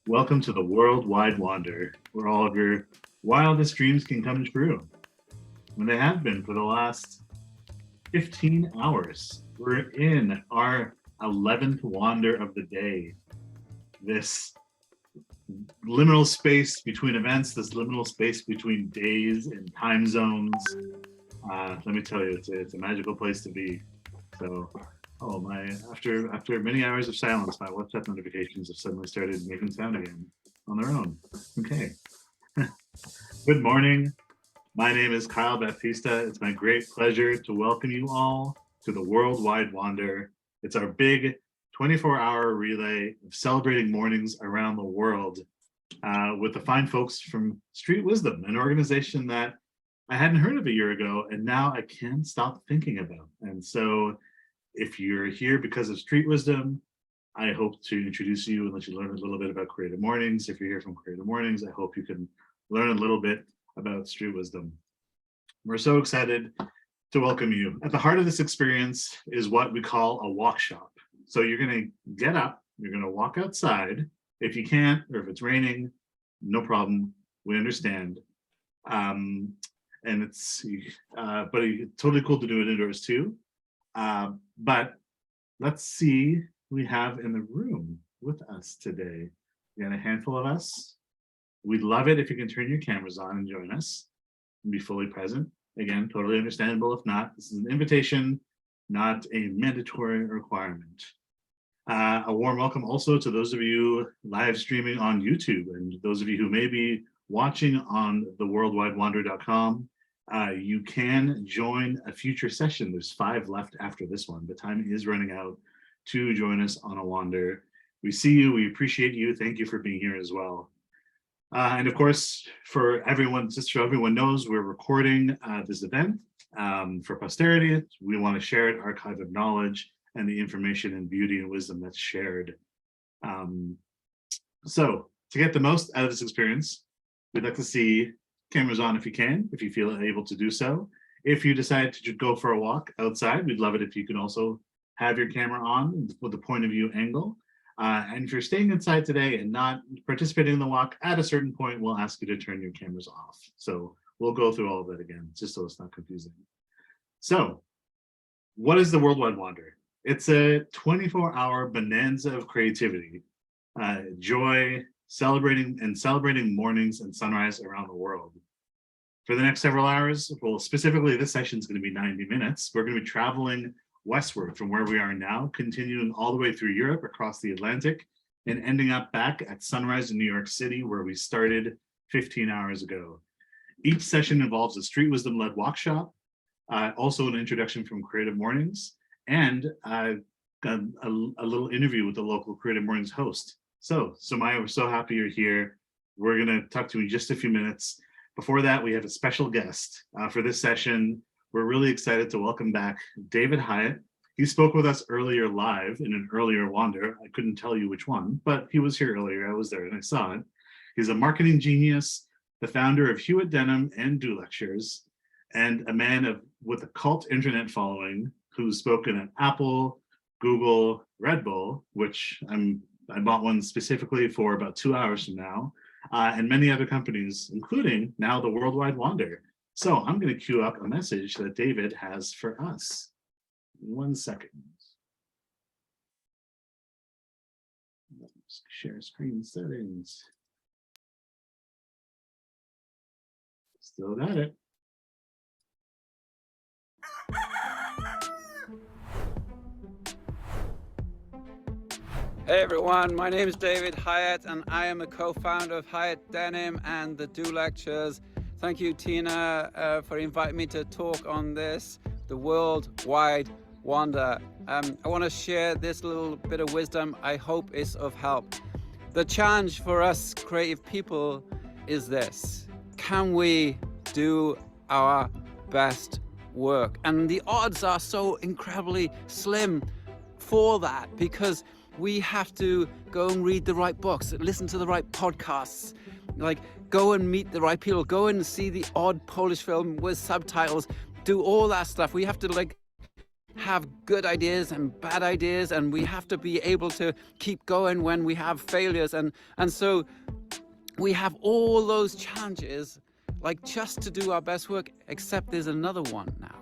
Welcome to the Worldwide Wander, where all of your wildest dreams can come true. And they have been for the last 15 hours. We're in our 11th wander of the day. This liminal space between events, this liminal space between days and time zones. Let me tell you, it's a magical place to be. So, after many hours of silence, my WhatsApp notifications have suddenly started making sound again on their own. Okay. Good morning. My name is Kyle Baptista. It's my great pleasure to welcome you all to the Worldwide Wander. It's our big 24-hour relay of celebrating mornings around the world with the fine folks from Street Wisdom, an organization that I hadn't heard of a year ago, and now I can't stop thinking about. And so if you're here because of Street Wisdom, I hope to introduce you and let you learn a little bit about Creative Mornings. If you're here from Creative Mornings, I hope you can learn a little bit about Street Wisdom. We're so excited to welcome you. At the heart of this experience is what we call a walk shop. So you're going to get up, you're going to walk outside. If you can't, or if it's raining, no problem. We understand. And it's totally cool to do it indoors too. But let's see who we have in the room with us today. We got a handful of us. We'd love it if you can turn your cameras on and join us and be fully present. Again, totally understandable if not. This is an invitation, not a mandatory requirement. A warm welcome also to those of you live streaming on YouTube and those of you who may be watching on theworldwidewander.com. You can join a future session. There's 5 left after this one. The time is running out to join us on a wander. We see you. We appreciate you. Thank you for being here as well. And of course, for everyone, just so everyone knows, we're recording this event for posterity. We want to share an archive of knowledge and the information and beauty and wisdom that's shared. So to get the most out of this experience, we'd like to see cameras on if you can, if you feel able to do so. If you decide to go for a walk outside, we'd love it if you can also have your camera on with the point of view angle. And if you're staying inside today and not participating in the walk, at a certain point, we'll ask you to turn your cameras off. So we'll go through all of that again, just so it's not confusing. So what is the Worldwide Wander? It's a 24-hour bonanza of creativity, joy, celebrating mornings and sunrise around the world. For the next several hours, well, specifically this session is going to be 90 minutes. We're going to be traveling westward from where we are now, continuing all the way through Europe, across the Atlantic, and ending up back at sunrise in New York City, where we started 15 hours ago. Each session involves a Street Wisdom-led walkshop, also an introduction from Creative Mornings, and a little interview with the local Creative Mornings host. So Maya, we're so happy you're here. We're going to talk to you in just a few minutes. Before that, we have a special guest for this session. We're really excited to welcome back David Hyatt. He spoke with us earlier live in an earlier wander. I couldn't tell you which one, but he was here earlier. I was there and I saw it. He's a marketing genius, the founder of Hewitt Denham and Do Lectures, and a man with a cult internet following who's spoken at Apple, Google, Red Bull, which I bought one specifically for about 2 hours from now, and many other companies, including now the Worldwide Wander. So I'm going to queue up a message that David has for us. 1 second. Let's share screen settings. Still got it. Hey everyone, my name is David Hyatt and I am a co-founder of Hyatt Denim and the Do Lectures. Thank you, Tina, for inviting me to talk on this, the Worldwide Wander. I want to share this little bit of wisdom. I hope it's of help. The challenge for us creative people is this: can we do our best work? And the odds are so incredibly slim for that, because we have to go and read the right books, listen to the right podcasts, like go and meet the right people, go and see the odd Polish film with subtitles, do all that stuff. We have to have good ideas and bad ideas, and we have to be able to keep going when we have failures. And so we have all those challenges, like just to do our best work, except there's another one now.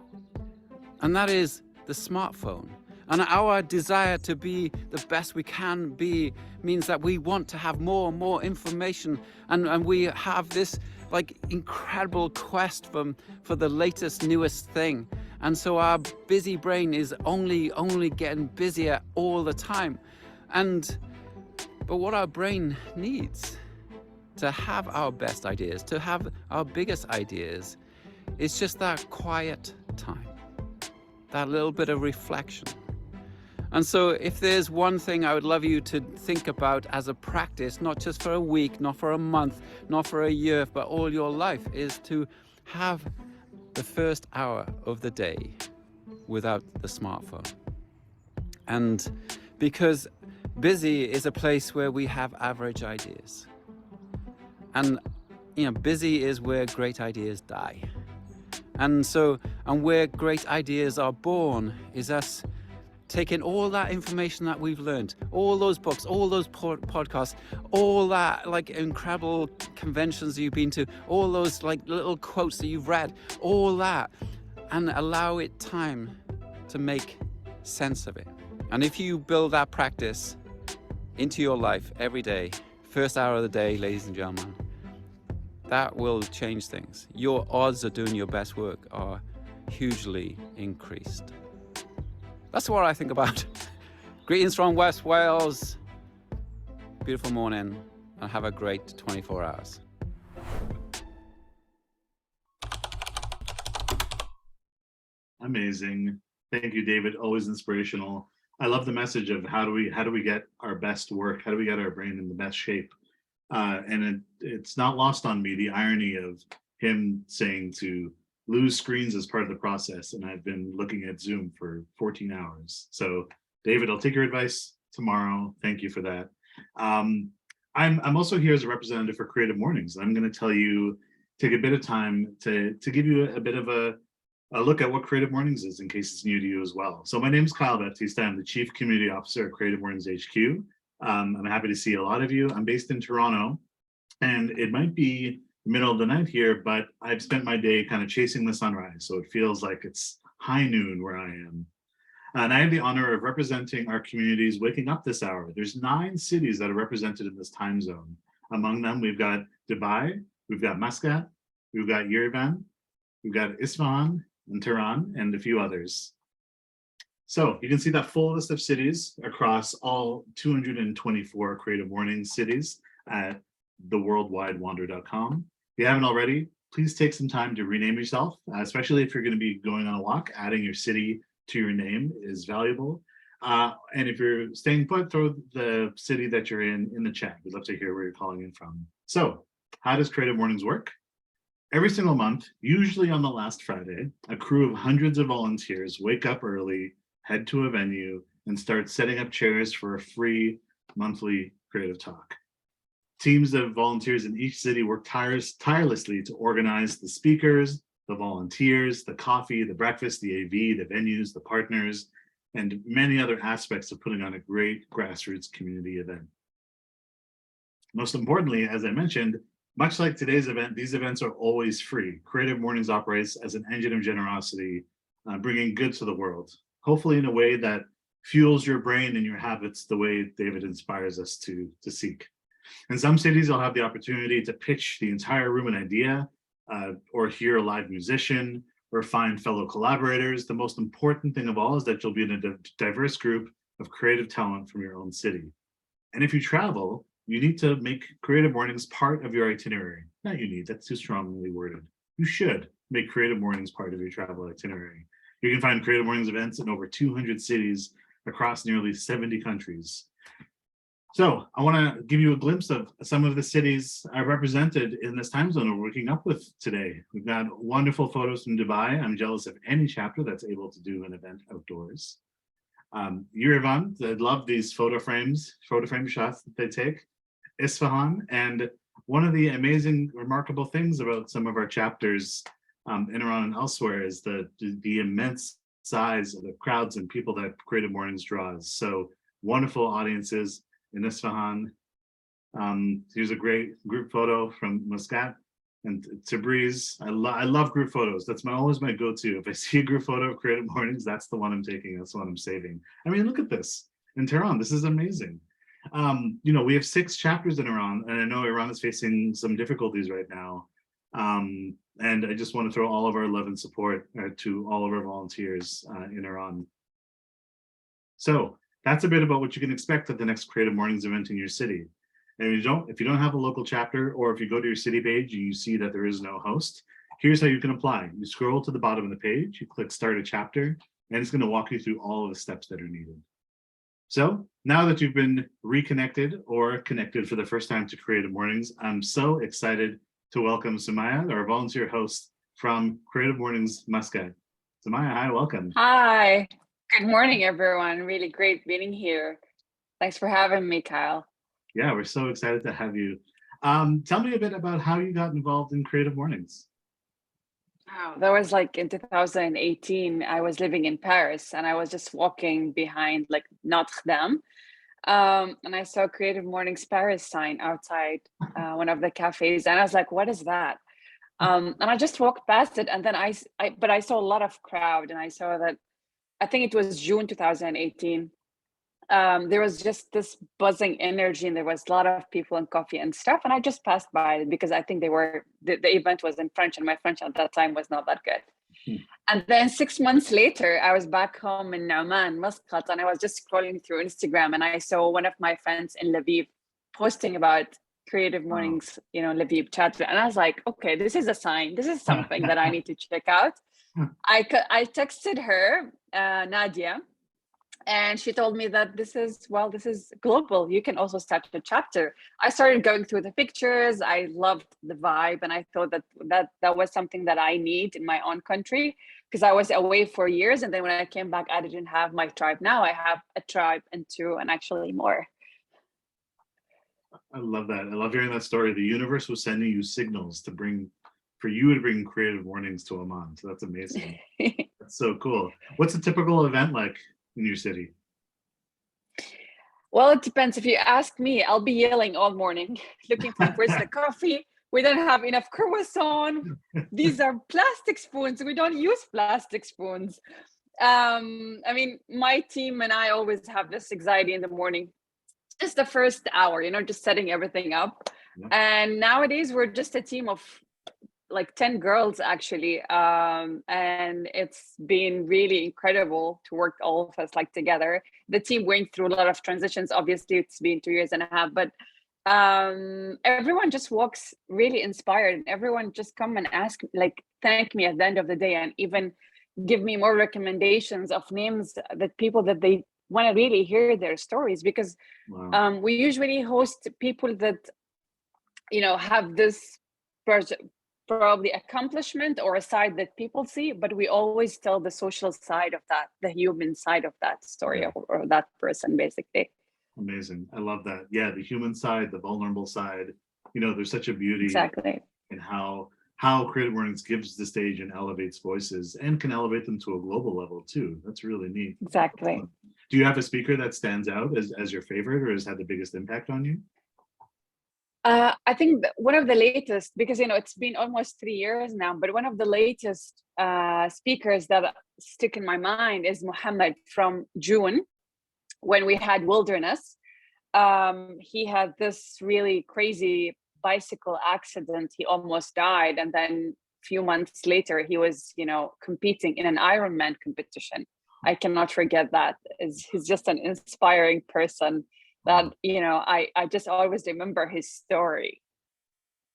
And that is the smartphone. And our desire to be the best we can be means that we want to have more and more information. And we have this like incredible quest for the latest, newest thing. And so our busy brain is only getting busier all the time. But what our brain needs to have our best ideas, to have our biggest ideas, is just that quiet time, that little bit of reflection. And so if there's one thing I would love you to think about as a practice, not just for a week, not for a month, not for a year, but all your life, is to have the first hour of the day without the smartphone. And because busy is a place where we have average ideas. And busy is where great ideas die. And where great ideas are born is us taking all that information that we've learned, all those books, all those podcasts, all that like incredible conventions you've been to, all those like little quotes that you've read, all that, and allow it time to make sense of it. And if you build that practice into your life every day, first hour of the day, ladies and gentlemen, that will change things. Your odds of doing your best work are hugely increased. That's what I think about. Greetings from West Wales. Beautiful morning, and have a great 24 hours. Amazing. Thank you, David. Always inspirational. I love the message of how do we get our best work? How do we get our brain in the best shape? And it's not lost on me, the irony of him saying to lose screens as part of the process. And I've been looking at Zoom for 14 hours. So David, I'll take your advice tomorrow. Thank you for that. I'm also here as a representative for Creative Mornings. I'm going to tell you, take a bit of time to give you a bit of a look at what Creative Mornings is in case it's new to you as well. So my name is Kyle Baptiste. I'm the Chief Community Officer at Creative Mornings HQ. I'm happy to see a lot of you. I'm based in Toronto, and it might be the middle of the night here, but I've spent my day kind of chasing the sunrise, so it feels like it's high noon where I am. And I have the honor of representing our communities waking up this hour. There's 9 cities that are represented in this time zone. Among them, we've got Dubai, we've got Muscat, we've got Yerevan, we've got Isfahan and Tehran, and a few others. So you can see that full list of cities across all 224 Creative Mornings cities at theworldwidewander.com. If you haven't already, please take some time to rename yourself, especially if you're going to be going on a walk. Adding your city to your name is valuable. And if you're staying put, throw the city that you're in the chat. We'd love to hear where you're calling in from. So how does Creative Mornings work? Every single month, usually on the last Friday, a crew of hundreds of volunteers wake up early, head to a venue, and start setting up chairs for a free monthly creative talk. Teams of volunteers in each city work tirelessly to organize the speakers, the volunteers, the coffee, the breakfast, the AV, the venues, the partners, and many other aspects of putting on a great grassroots community event. Most importantly, as I mentioned, much like today's event, these events are always free. Creative Mornings operates as an engine of generosity, bringing good to the world, hopefully in a way that fuels your brain and your habits the way David inspires us to seek. In some cities, you'll have the opportunity to pitch the entire room an idea, or hear a live musician, or find fellow collaborators. The most important thing of all is that you'll be in a diverse group of creative talent from your own city. And if you travel, you need to make Creative Mornings part of your itinerary. Not you need, that's too strongly worded. You should make Creative Mornings part of your travel itinerary. You can find Creative Mornings events in over 200 cities across nearly 70 countries. So I want to give you a glimpse of some of the cities represented in this time zone we're waking up with today. We've got wonderful photos from Dubai. I'm jealous of any chapter that's able to do an event outdoors. Yerevan, I love these photo frame shots that they take. Isfahan, and one of the amazing, remarkable things about some of our chapters in Iran and elsewhere is the immense size of the crowds and people that Creative Mornings draws. So wonderful audiences in Isfahan. Here's a great group photo from Muscat and Tabriz. I love group photos. That's always my go-to. If I see a group photo of Creative Mornings, that's the one I'm taking. That's the one I'm saving. I mean, look at this in Tehran. This is amazing. We have 6 chapters in Iran, and I know Iran is facing some difficulties right now. And I just want to throw all of our love and support to all of our volunteers in Iran. So that's a bit about what you can expect at the next Creative Mornings event in your city. And if you don't have a local chapter, or if you go to your city page and you see that there is no host, here's how you can apply. You scroll to the bottom of the page, you click Start a Chapter, and it's going to walk you through all of the steps that are needed. So now that you've been reconnected or connected for the first time to Creative Mornings, I'm so excited to welcome Sumaya, our volunteer host from Creative Mornings Muscat. Sumaya, hi, welcome. Hi, good morning, everyone. Really great being here. Thanks for having me, Kyle. Yeah, we're so excited to have you. Tell me a bit about how you got involved in Creative Mornings. Wow, that was like in 2018. I was living in Paris and I was just walking behind like Notre Dame. And I saw Creative Mornings Paris sign outside one of the cafes. And I was like, what is that? And I just walked past it. And then but I saw a lot of crowd, and I saw that, I think it was June 2018. There was just this buzzing energy, and there was a lot of people and coffee and stuff. And I just passed by because I think the event was in French, and my French at that time was not that good. And then 6 months later, I was back home in Oman, Muscat, and I was just scrolling through Instagram, and I saw one of my friends in Lviv posting about Creative Mornings, Lviv chapter. And I was like, okay, this is a sign. This is something that I need to check out. I texted her, Nadia, and she told me that this is global. You can also start a chapter. I started going through the pictures. I loved the vibe, and I thought that was something that I need in my own country, because I was away for years, and then when I came back, I didn't have my tribe. Now I have a tribe and 2, and actually more. I love that. I love hearing that story. The universe was sending you signals for you to bring Creative Mornings to Oman. So that's amazing. That's so cool. What's a typical event like in your city? Well, it depends. If you ask me, I'll be yelling all morning, looking for where's the coffee. We don't have enough croissant. These are plastic spoons. We don't use plastic spoons. I mean, my team and I always have this anxiety in the morning. Just the first hour, just setting everything up. Yeah. And nowadays we're just a team of like 10 girls actually, and it's been really incredible to work all of us like together. The team went through a lot of transitions. Obviously it's been 2.5 years, but everyone just walks really inspired. Everyone just come and thank me at the end of the day, and even give me more recommendations of names that people that they want to really hear their stories, because wow. We usually host people that have this probably accomplishment or a side that people see, but we always tell the social side of that, the human side of that story, yeah. or that person, basically. Amazing. I love that. Yeah, the human side, the vulnerable side. There's such a beauty exactly in how Creative Mornings gives the stage and elevates voices, and can elevate them to a global level too. That's really neat. Exactly. Do you have a speaker that stands out as your favorite, or has had the biggest impact on you? I think one of the latest, because it's been almost 3 years now, but one of the latest speakers that stick in my mind is Muhammad from June, when we had Wilderness. He had this really crazy bicycle accident. He almost died, and then a few months later he was competing in an Ironman competition. I cannot forget that. He's just an inspiring person that I just always remember his story.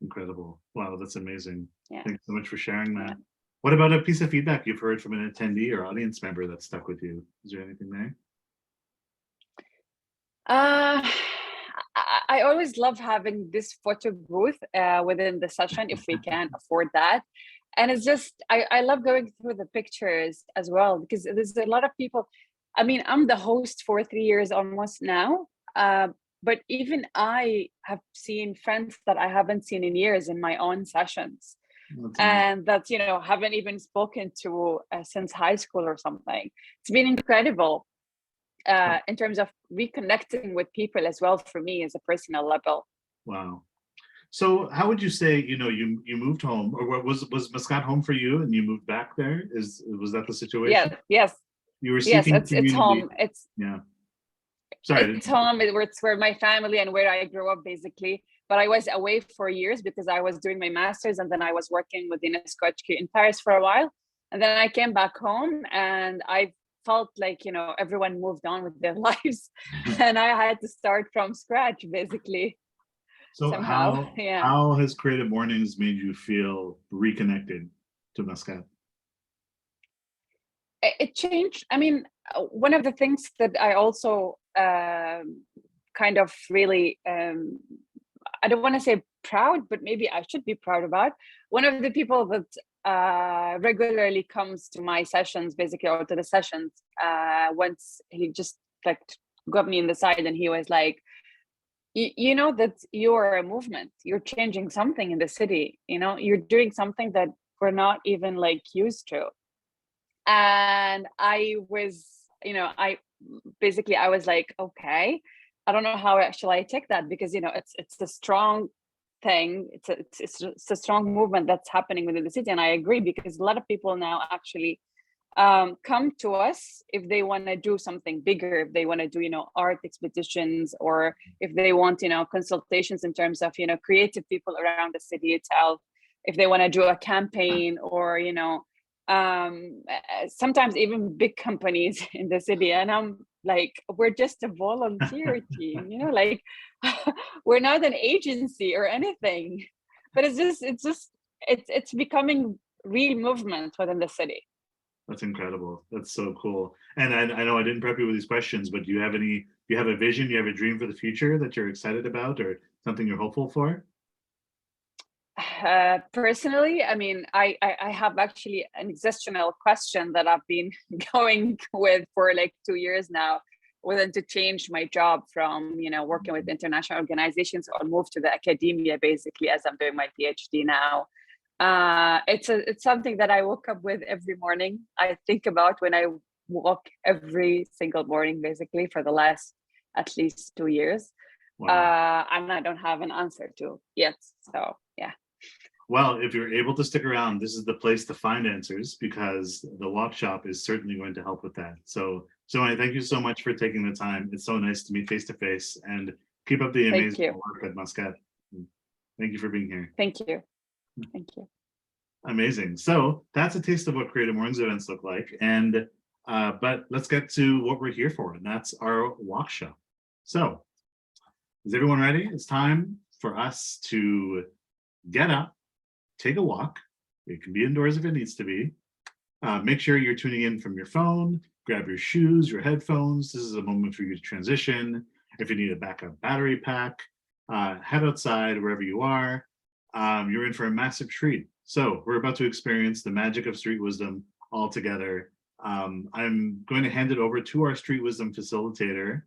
Incredible. Wow, that's amazing. Yeah. Thanks so much for sharing that. Yeah. What about a piece of feedback you've heard from an attendee or audience member that stuck with you? Is there anything there? I always love having this photo booth within the session, if we can afford that. And it's just, I love going through the pictures as well, because there's a lot of people. I mean, I'm the host for 3 years almost now. But even I have seen friends that I haven't seen in years in my own sessions. and that, you know, haven't even spoken to since high school or something. It's been incredible in terms of reconnecting with people as well for me as a personal level. Wow. So how would you say, you know, you moved home, or what was Muscat home for you and you moved back there? Was that the situation? Yes, You were yes, seeking it's community. home. It's Yeah. Sorry. It's home. It's where my family and where I grew up, basically. But I was away for years because I was doing my master's, and then I was working with UNESCO HQ in Paris for a while. And then I came back home, and I felt like, you know, everyone moved on with their lives, and I had to start from scratch, basically. So Somehow, yeah. how has Creative Mornings made you feel reconnected to Muscat? It changed. I mean, one of the things that I also kind of really I don't want to say proud, but maybe I should be proud about. One of the people that regularly comes to my sessions, basically, or to the sessions, once he just like got me in the side, and he was like, you know that you're a movement, you're changing something in the city, you know, you're doing something that we're not even like used to. And I was, you know, I was like, okay, I don't know how shall I take that, because, you know, it's a strong thing, it's a strong movement that's happening within the city. And I agree, because a lot of people now actually come to us if they want to do something bigger, if they want to do, you know, art expeditions, or if they want, you know, consultations in terms of, you know, creative people around the city itself, if they want to do a campaign, or, you know, sometimes even big companies in the city. And I'm like, we're just a volunteer team, you know, like we're not an agency or anything, but it's becoming real movement within the city. That's incredible. That's so cool. And I know I didn't prep you with these questions, but do you have a vision, do you have a dream for the future that you're excited about, or something you're hopeful for? Personally, I mean, I have actually an existential question that I've been going with for like 2 years now, whether to change my job from, you know, working with international organizations or move to the academia, basically, as I'm doing my PhD now. It's something that I woke up with every morning. I think about when I walk every single morning, basically, for the last at least 2 years. Wow. And I don't have an answer to yet. So yeah. Well, if you're able to stick around, this is the place to find answers, because the walk shop is certainly going to help with that. So I thank you so much for taking the time. It's so nice to meet face to face, and keep up the Thank amazing you. work at Muscat. Thank you for being here. Thank you. Thank you. Amazing. So that's a taste of what Creative Mornings events look like. And but let's get to what we're here for, and that's our walk show. So is everyone ready? It's time for us to get up, take a walk. It can be indoors if it needs to be. Make sure you're tuning in from your phone. Grab your shoes, your headphones. This is a moment for you to transition. If you need a backup battery pack, head outside wherever you are. You're in for a massive treat. So we're about to experience the magic of street wisdom all together. I'm going to hand it over to our street wisdom facilitator,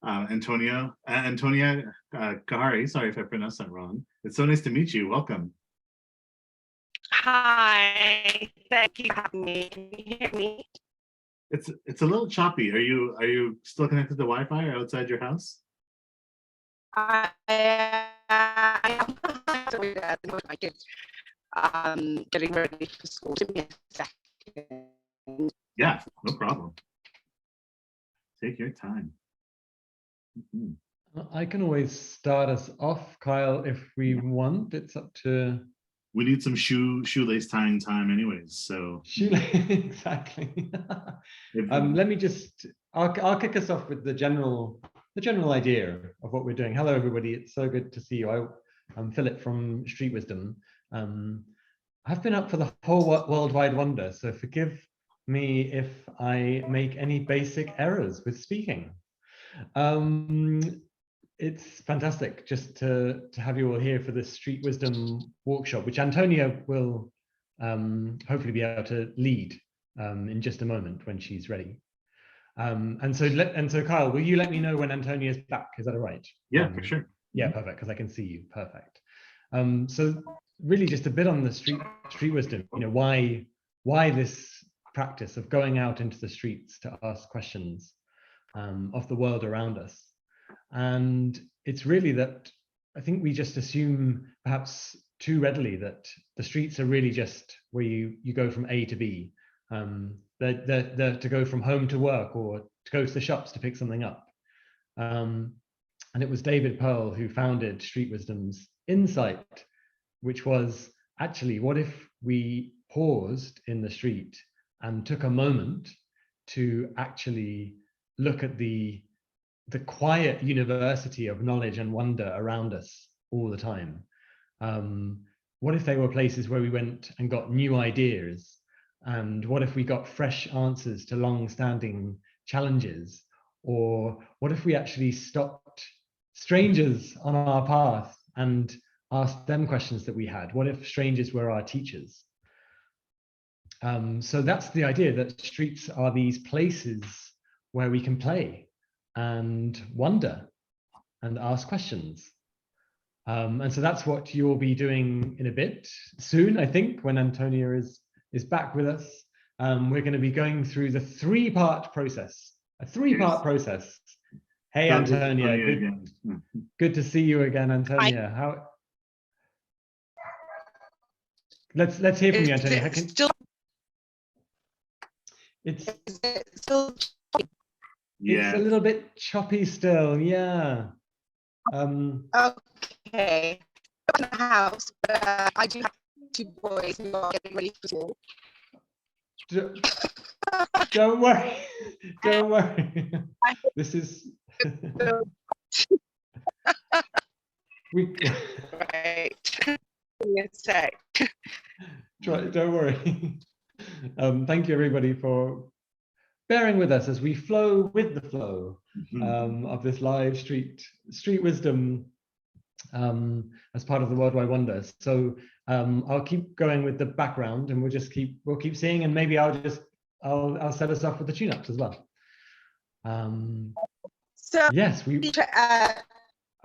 Antonia Kahari. Sorry if I pronounced that wrong. It's so nice to meet you. Welcome. Hi, thank you for having me. Can you hear me? It's a little choppy. Are you still connected to Wi-Fi or outside your house? I am my kids getting ready for school. Give me a second. Yeah, no problem. Take your time. Mm-hmm. I can always start us off, Kyle, if we want. It's up to. We need some shoelace tying time, anyways. So Exactly. Let me just. I'll kick us off with the general idea of what we're doing. Hello, everybody. It's so good to see you. I'm Philip from Street Wisdom. I've been up for the whole worldwide wonder, so forgive me if I make any basic errors with speaking. It's fantastic just to have you all here for this Street Wisdom workshop, which Antonia will hopefully be able to lead in just a moment when she's ready. And so Kyle, will you let me know when Antonia's back? Is that all right? Yeah, for sure. Yeah, perfect, because I can see you. Perfect. So really just a bit on the street wisdom, you know, why this practice of going out into the streets to ask questions of the world around us. And it's really that I think we just assume perhaps too readily that the streets are really just where you go from A to B, they're to go from home to work or to go to the shops to pick something up. And it was David Pearl who founded Street Wisdom's insight, which was actually, what if we paused in the street and took a moment to actually look at the quiet university of knowledge and wonder around us all the time? What if they were places where we went and got new ideas? And what if we got fresh answers to long-standing challenges? Or what if we actually stopped strangers on our path and asked them questions that we had? What if strangers were our teachers? So that's the idea, that streets are these places where we can play and wonder and ask questions. And so that's what you'll be doing in a bit soon, I think, when Antonia is back with us. We're going to be going through the three-part process, a three-part process. Hey, Antonia, good to see you again, Antonia. How? Let's hear from you, Antonia. It's still it's a little bit choppy still, yeah. Okay. I'm in the house, but I do have 2 boys who are getting ready for school. Don't worry, don't worry. This is right. Give me a sec. Don't worry. Thank you, everybody, for bearing with us as we flow with the flow of this live street wisdom as part of the Worldwide Wonder. So I'll keep going with the background, and we'll keep seeing, and maybe I'll set us off with the tune-ups as well. So yes,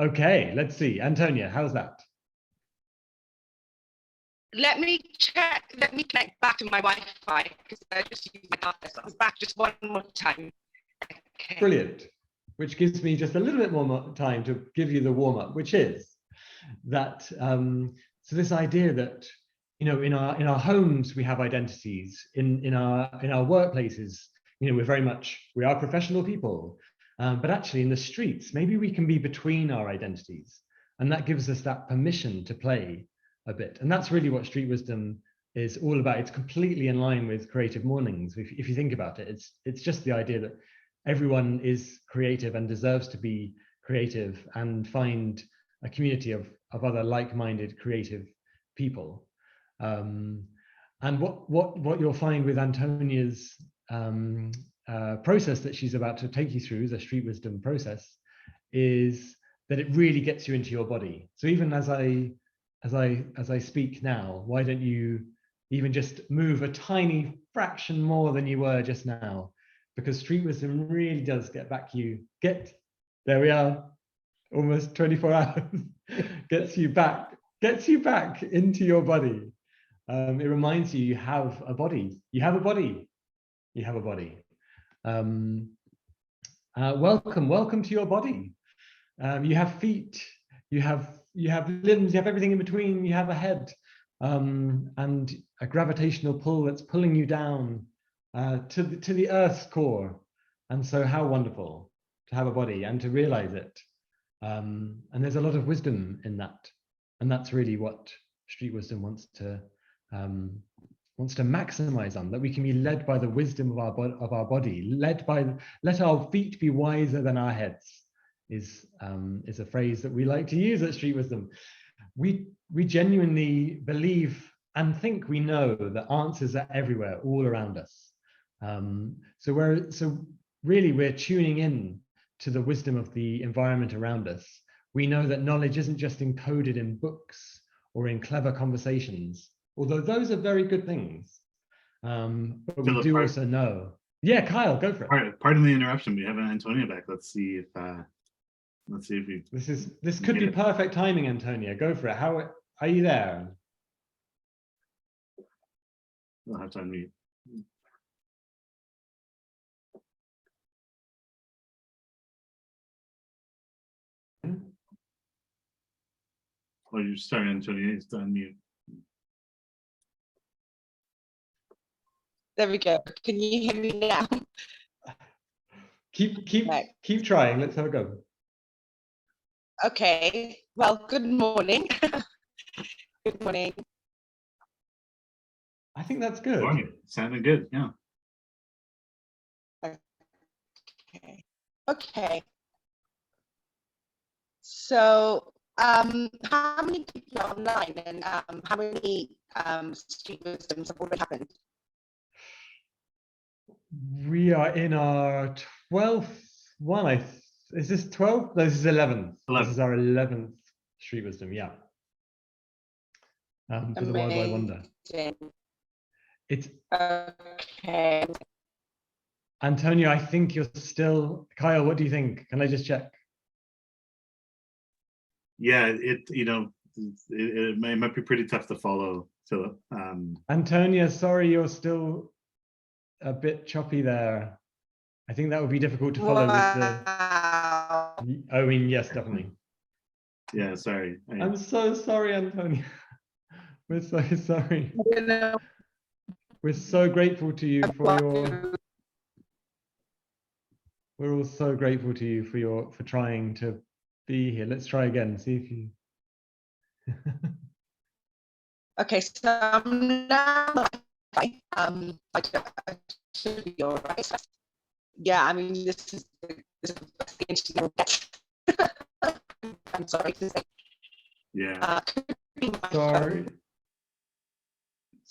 okay, let's see. Antonia, how's that? Let me connect back to my Wi-Fi, because I just used my data, so I was back just one more time. Okay. Brilliant. Which gives me just a little bit more time to give you the warm-up, which is that so this idea that, you know, in our homes we have identities, in our workplaces, you know, we are professional people, but actually in the streets maybe we can be between our identities, and that gives us that permission to play a bit. And that's really what Street Wisdom is all about. It's completely in line with Creative Mornings. If you think about it, it's just the idea that everyone is creative and deserves to be creative and find a community of other like-minded creative people. And what you'll find with Antonia's process that she's about to take you through, the Street Wisdom process, is that it really gets you into your body. So even as I speak now, why don't you even just move a tiny fraction more than you were just now? Because Street Wisdom really does there we are, almost 24 hours, gets you back into your body. It reminds you have a body. Welcome to your body. You have feet, you have limbs, you have everything in between, you have a head, and a gravitational pull that's pulling you down to the Earth's core. And so how wonderful to have a body and to realize it. And there's a lot of wisdom in that. And that's really what Street Wisdom wants to maximize on, that we can be led by the wisdom of our body, let our feet be wiser than our heads, is a phrase that we like to use at Street Wisdom. We genuinely believe and think we know that answers are everywhere, all around us. So really we're tuning in to the wisdom of the environment around us. We know that knowledge isn't just encoded in books or in clever conversations, although those are very good things. But we do also know. Yeah, Kyle, go for it. Pardon the interruption. We have Antonia back. Let's see if we. This could be perfect timing, Antonia. Go for it. How are you there? I'll have to unmute. Oh, you're starting, Antonio. It's to unmute. There we go. Can you hear me now? Keep trying. Let's have a go. Okay. Well, good morning. Good morning. I think that's good. Morning. Sounding good. Yeah. Okay. Okay. So, how many people are online, and how many street wisdoms have already happened? We are in our 12th one. Is this 12? No, this is 11th. 11th. This is our 11th street wisdom. Yeah. For the World Wide Wonder. It's okay. Antonio. I think you're still. Kyle, what do you think? Can I just check? Yeah, it might be pretty tough to follow, Philip. Antonio, sorry, you're still a bit choppy there. I think that would be difficult to follow Wow. with the. I mean, yes, definitely. Yeah, sorry. I'm so sorry, Antonio. We're so sorry. We're so grateful to you for your. We're all so grateful to you for trying to be here. Let's try again. See if you. Okay, so I'm now I should be all right. Yeah, I mean this is the best thing to get. I'm sorry to say. Yeah. Sorry.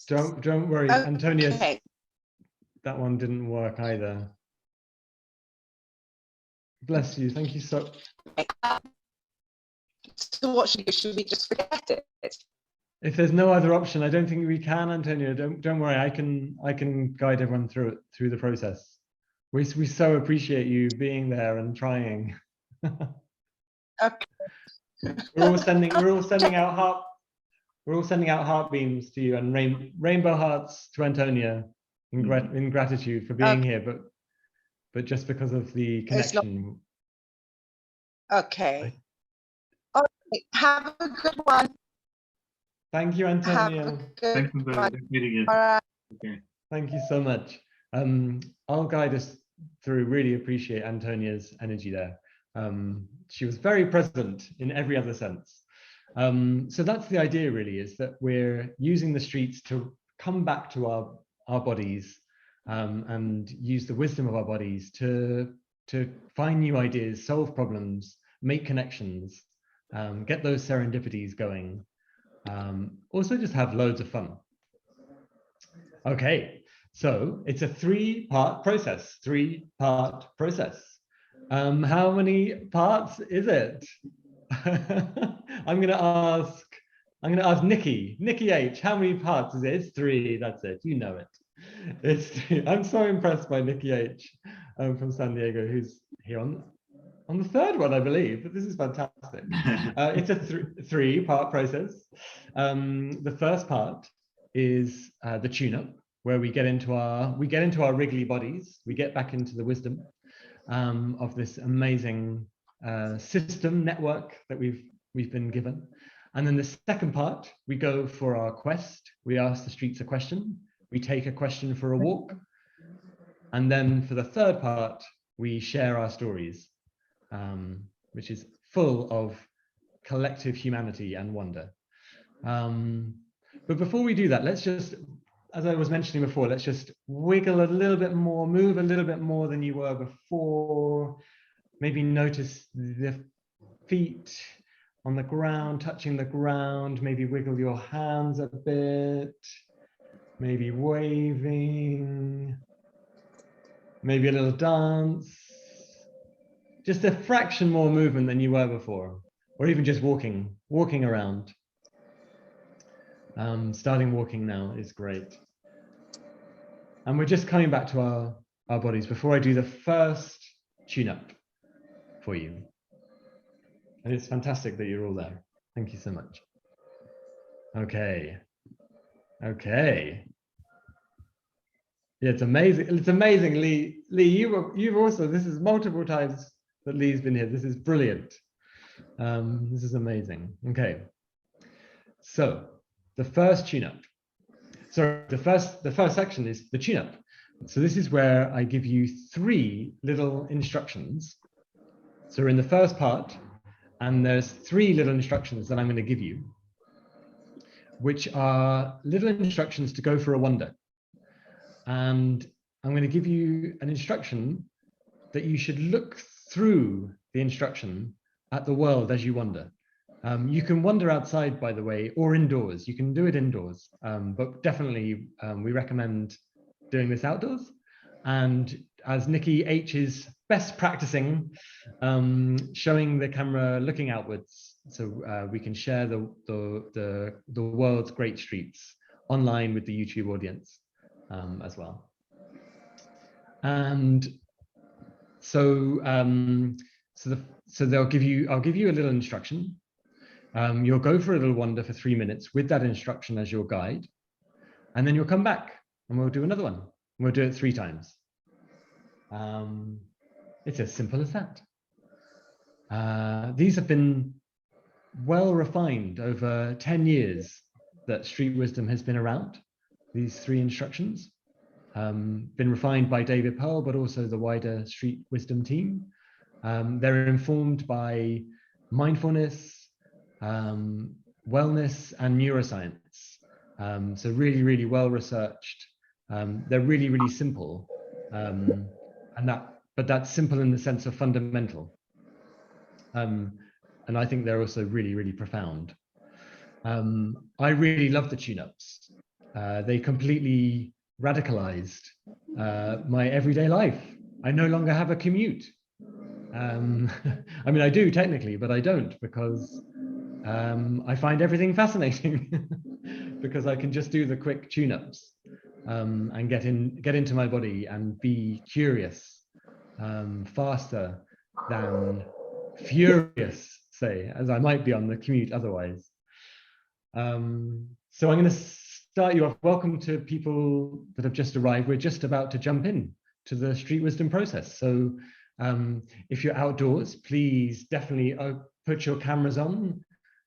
Don't worry, Antonio. Okay. That one didn't work either. Bless you. Thank you so. So what should we do? Should we just forget it? If there's no other option, I don't think we can, Antonio. Don't worry. I can guide everyone through the process. We so appreciate you being there and trying. Okay. We're all sending out heart beams to you and rainbow hearts to Antonio in gratitude for being here, but just because of the connection. Okay. All right. Have a good one. Thank you, Antonio. Thanks for the meeting you. All right. Okay. Thank you so much. I'll guide us through. Really appreciate Antonia's energy there. She was very present in every other sense. So that's the idea, really, is that we're using the streets to come back to our bodies and use the wisdom of our bodies to find new ideas, solve problems, make connections, get those serendipities going. Also just have loads of fun. Okay, so it's a three-part process. How many parts is it? I'm gonna ask Nikki H. How many parts is it? It's 3. That's it. You know it. It's 3. I'm so impressed by Nikki H. From San Diego, who's here on the third one, I believe. But this is fantastic. It's a three-part process. The first part is the tune-up, where we get into our wriggly bodies. We get back into the wisdom of this amazing system network that we've been given. And then the second part, we go for our quest. We ask the streets a question. We take a question for a walk. And then for the third part, we share our stories, which is full of collective humanity and wonder. But before we do that, let's just, as I was mentioning before, let's just wiggle a little bit more, move a little bit more than you were before. Maybe notice the feet on the ground, touching the ground. Maybe wiggle your hands a bit. Maybe waving. Maybe a little dance. Just a fraction more movement than you were before, or even just walking around. Starting walking now is great. And we're just coming back to our bodies before I do the first tune-up for you. And it's fantastic that you're all there. Thank you so much. Okay. Yeah, it's amazing. It's amazing, Lee. Lee, you've also, this is multiple times that Lee's been here. This is brilliant. This is amazing. Okay. So the first tune-up. So the first section is the tune-up. So this is where I give you 3 little instructions. So we're in the first part, and there's 3 little instructions that I'm going to give you, which are little instructions to go for a wonder. And I'm going to give you an instruction that you should look through the instruction at the world as you wander. You can wander outside, by the way, or indoors. You can do it indoors, but definitely we recommend doing this outdoors. And as Nikki H is best practicing, showing the camera looking outwards, so we can share the world's great streets online with the YouTube audience as well. And so I'll give you a little instruction. You'll go for a little wander for 3 minutes with that instruction as your guide, and then you'll come back and we'll do another one. We'll do it 3 times. It's as simple as that. These have been well refined over 10 years that Street Wisdom has been around. These 3 instructions been refined by David Pearl, but also the wider Street Wisdom team. They're informed by mindfulness, wellness, and neuroscience. So really, really well researched. They're really, really simple, but that's simple in the sense of fundamental. And I think they're also really, really profound. I really love the tune-ups. They completely radicalized my everyday life. I no longer have a commute. I mean, I do technically, but I don't, because I find everything fascinating because I can just do the quick tune-ups and get into my body and be curious faster than furious, say, as I might be on the commute otherwise. So I'm going to start you off. Welcome to people that have just arrived. We're just about to jump in to the Street Wisdom process. So if you're outdoors, please definitely put your cameras on,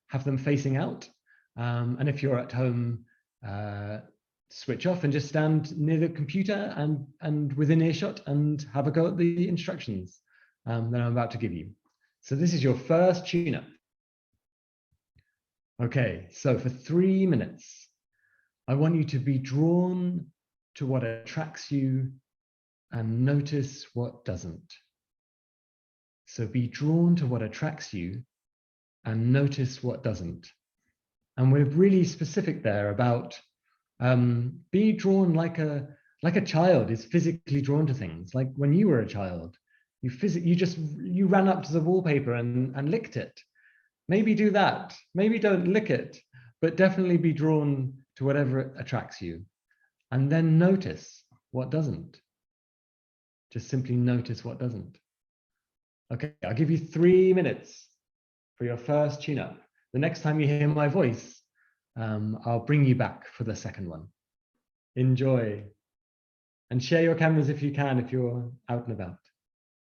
have them facing out. And if you're at home, switch off and just stand near the computer and within earshot and have a go at the instructions that I'm about to give you. So this is your first tune-up. Okay, so for 3 minutes, I want you to be drawn to what attracts you and notice what doesn't. So be drawn to what attracts you and notice what doesn't. And we're really specific there about be drawn like a child is physically drawn to things. Like when you were a child, you ran up to the wallpaper and licked it. Maybe do that. Maybe don't lick it, but definitely be drawn to whatever attracts you. And then notice what doesn't. Just simply notice what doesn't. Okay, I'll give you 3 minutes for your first tune-up. The next time you hear my voice, I'll bring you back for the second one. Enjoy. And share your cameras if you can, if you're out and about.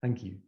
Thank you.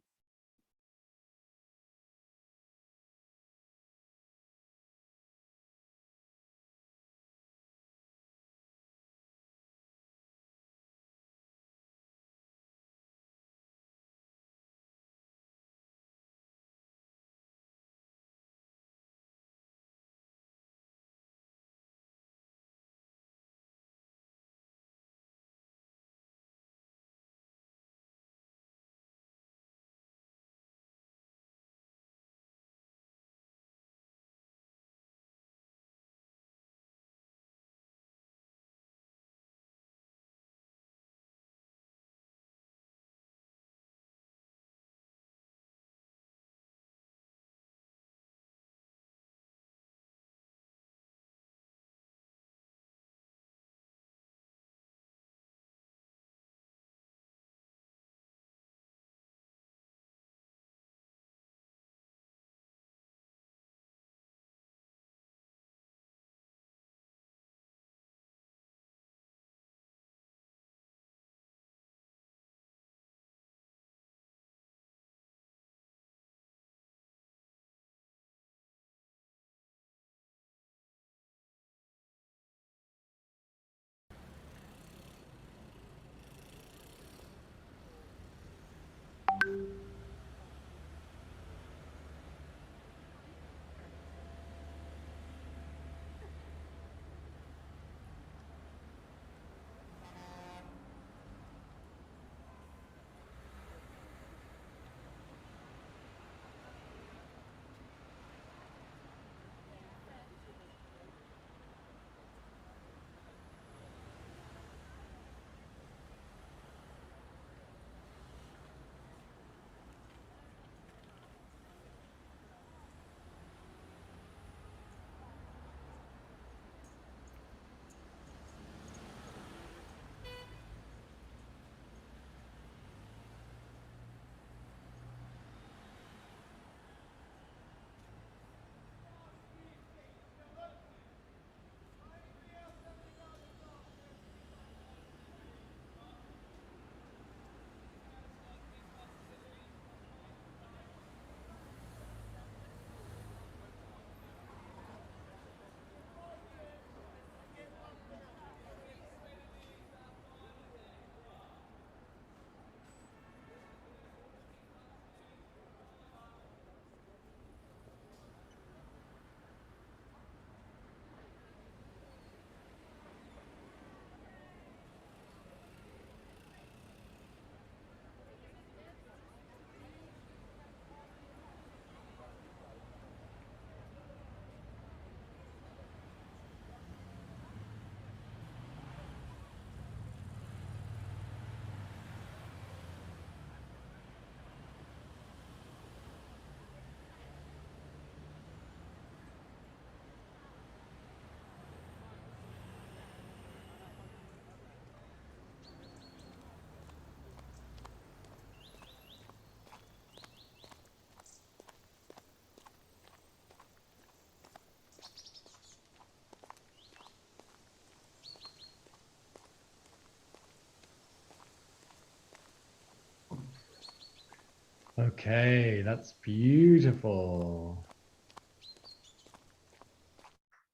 Okay, that's beautiful.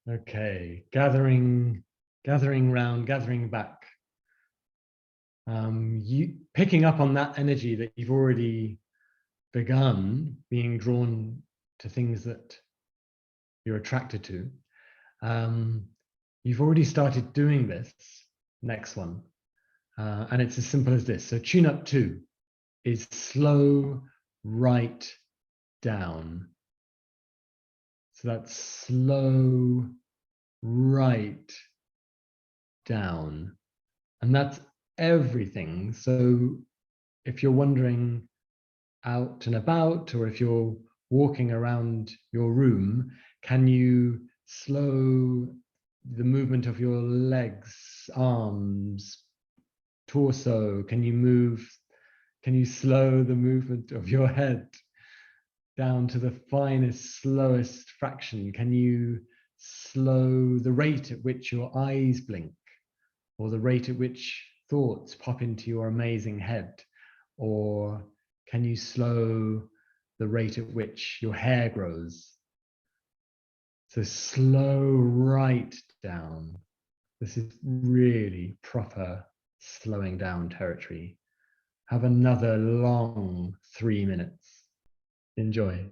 Okay, gathering round, gathering back. You picking up on that energy that you've already begun being drawn to things that you're attracted to. You've already started doing this next one. And it's as simple as this. So tune up 2 is slow right down. So that's slow right down. And that's everything. So if you're wandering out and about, or if you're walking around your room, can you slow the movement of your legs, arms, torso? Can you slow the movement of your head down to the finest, slowest fraction? Can you slow the rate at which your eyes blink, or the rate at which thoughts pop into your amazing head? Or can you slow the rate at which your hair grows? So slow right down. This is really proper slowing down territory. Have another long 3 minutes. Enjoy.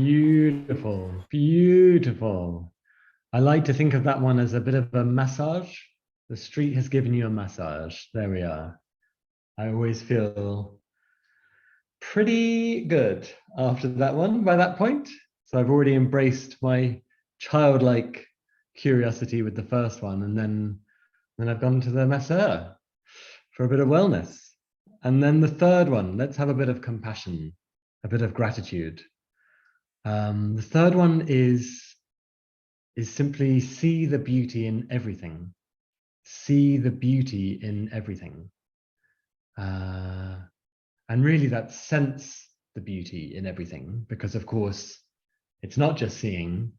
Beautiful, beautiful. I like to think of that one as a bit of a massage. The street has given you a massage. There we are. I always feel pretty good after that one by that point. So I've already embraced my childlike curiosity with the first one, and then I've gone to the masseur for a bit of wellness. And then the third one, let's have a bit of compassion, a bit of gratitude. The third one is simply see the beauty in everything. See the beauty in everything. And really that sense the beauty in everything, because of course, it's not just seeing.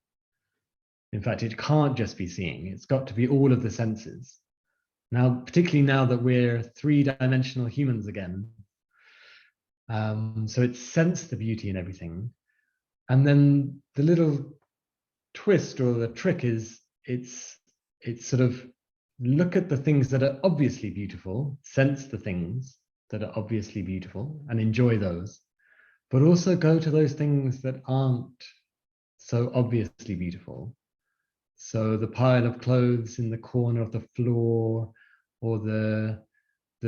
In fact, it can't just be seeing. It's got to be all of the senses. Now, particularly now that we're three-dimensional humans again. So it's sense the beauty in everything. And then the little twist or the trick is it's sort of look at the things that are obviously beautiful, sense the things that are obviously beautiful and enjoy those, but also go to those things that aren't so obviously beautiful. So the pile of clothes in the corner of the floor, or the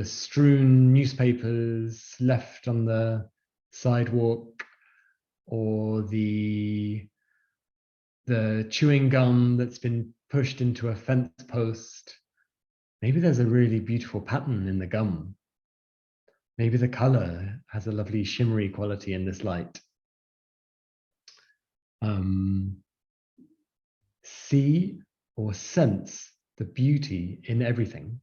strewn newspapers left on the sidewalk, or the chewing gum that's been pushed into a fence post. Maybe there's a really beautiful pattern in the gum. Maybe the color has a lovely shimmery quality in this light. See or sense the beauty in everything.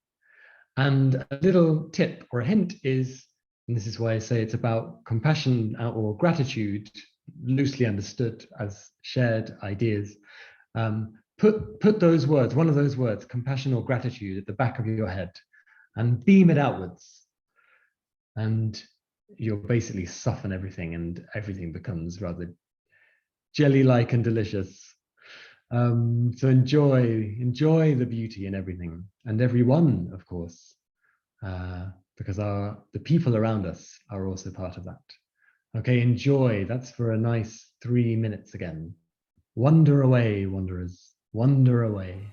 And a little tip or a hint is, and this is why I say it's about compassion or gratitude, loosely understood as shared ideas. Put those words, one of those words, compassion or gratitude, at the back of your head and beam it outwards. And you'll basically soften everything, and everything becomes rather jelly-like and delicious. So enjoy the beauty in everything and everyone, of course, because the people around us are also part of that. Okay, enjoy. That's for a nice 3 minutes again. Wander away, wanderers. Wander away.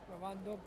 Probando.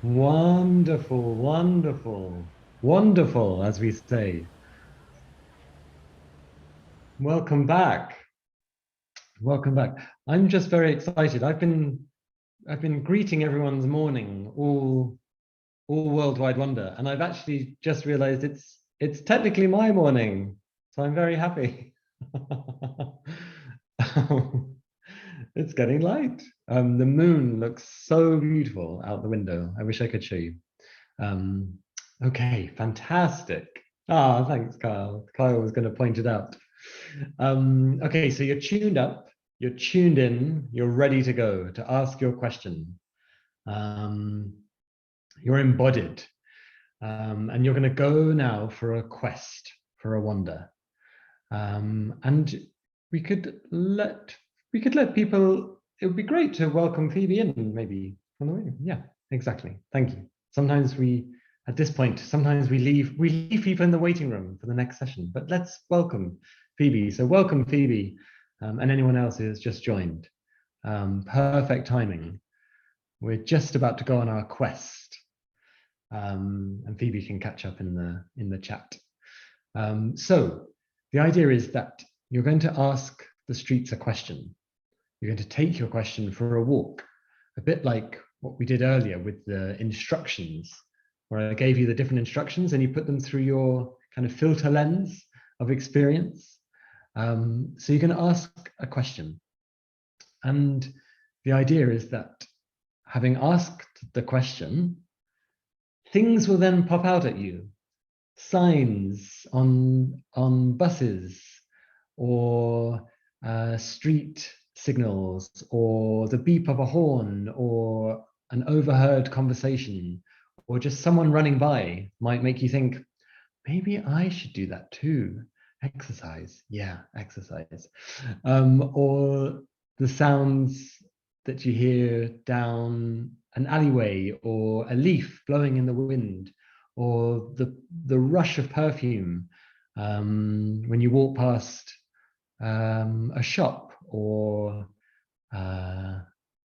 Wonderful, wonderful, wonderful, as we say. Welcome back. Welcome back. I'm just very excited. I've been greeting everyone's morning, all worldwide wonder, and I've actually just realized it's technically my morning, so I'm very happy. It's getting light. The moon looks so beautiful out the window. I wish I could show you. Okay, fantastic. Ah, thanks, Kyle. Kyle was going to point it out. Okay, so you're tuned up, you're tuned in, you're ready to go to ask your question. You're embodied, and you're going to go now for a quest, for a wonder. And we could let people. It would be great to welcome Phoebe in, maybe on the way. Yeah, exactly. Thank you. Sometimes at this point, sometimes we leave people in the waiting room for the next session. But let's welcome Phoebe. So welcome Phoebe, and anyone else who has just joined. Perfect timing. We're just about to go on our quest, and Phoebe can catch up in the chat. So the idea is that you're going to ask the streets a question. You're going to take your question for a walk, a bit like what we did earlier with the instructions, where I gave you the different instructions and you put them through your kind of filter lens of experience. So you're going to ask a question. And the idea is that having asked the question, things will then pop out at you. Signs on buses, or street signals, or the beep of a horn, or an overheard conversation, or just someone running by might make you think, maybe I should do that too. Exercise, yeah, exercise. Or the sounds that you hear down an alleyway, or a leaf blowing in the wind, or the rush of perfume when you walk past a shop, or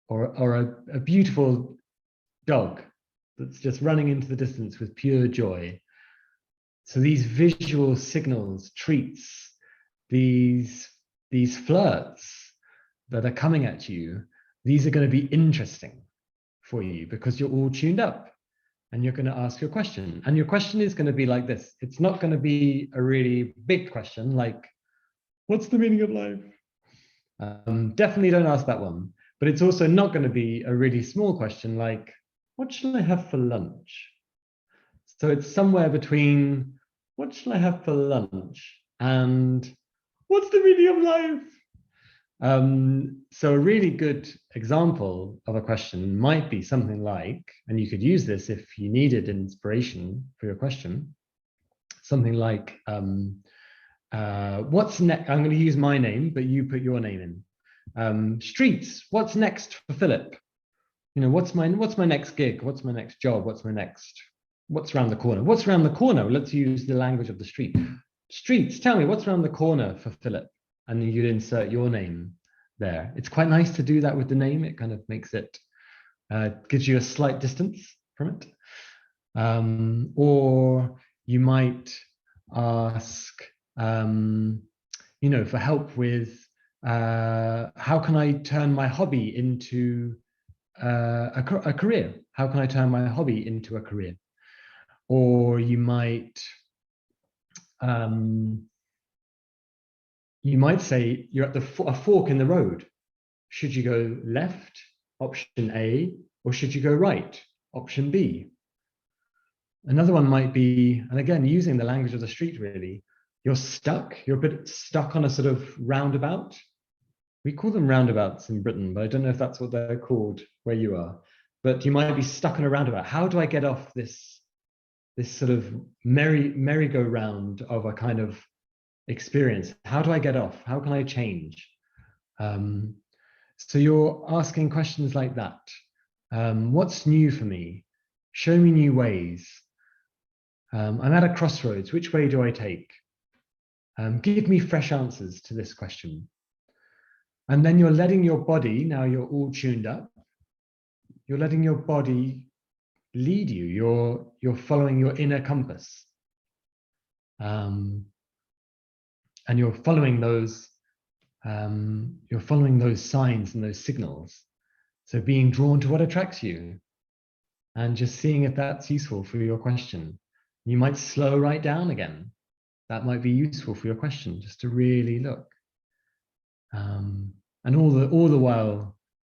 a beautiful dog that's just running into the distance with pure joy. So these visual signals, treats, these flirts that are coming at you, these are going to be interesting for you because you're all tuned up. And you're going to ask your question. And your question is going to be like this. It's not going to be a really big question like, what's the meaning of life? Definitely don't ask that one. But it's also not going to be a really small question like, what shall I have for lunch? So it's somewhere between, what shall I have for lunch? And what's the meaning of life? So a really good example of a question might be something like, and you could use this if you needed inspiration for your question, something like, what's next? I'm going to use my name, but you put your name in. Streets, what's next for Philip? You know, what's my next gig? What's my next job? What's around the corner? What's around the corner? Let's use the language of the street. Streets, tell me what's around the corner for Philip. And you'd insert your name there. It's quite nice to do that with the name. It kind of makes it, gives you a slight distance from it. Or you might ask, you know, for help with how can I turn my hobby into a career? How can I turn my hobby into a career? Or you might say you're at a fork in the road. Should you go left, option A, or should you go right, option B? Another one might be, and again, using the language of the street really, you're a bit stuck on a sort of roundabout. We call them roundabouts in Britain, but I don't know if that's what they're called where you are. But you might be stuck on a roundabout. How do I get off this sort of merry-go-round of a kind of experience? How do I get off? How can I change? So you're asking questions like that. What's new for me? Show me new ways. I'm at a crossroads. Which way do I take? Give me fresh answers to this question. And then you're letting your body, now you're all tuned up, you're letting your body lead you. You're following your inner compass, and you're following those signs and those signals. So being drawn to what attracts you, and just seeing if that's useful for your question. You might slow right down again. That might be useful for your question, just to really look. And all the while,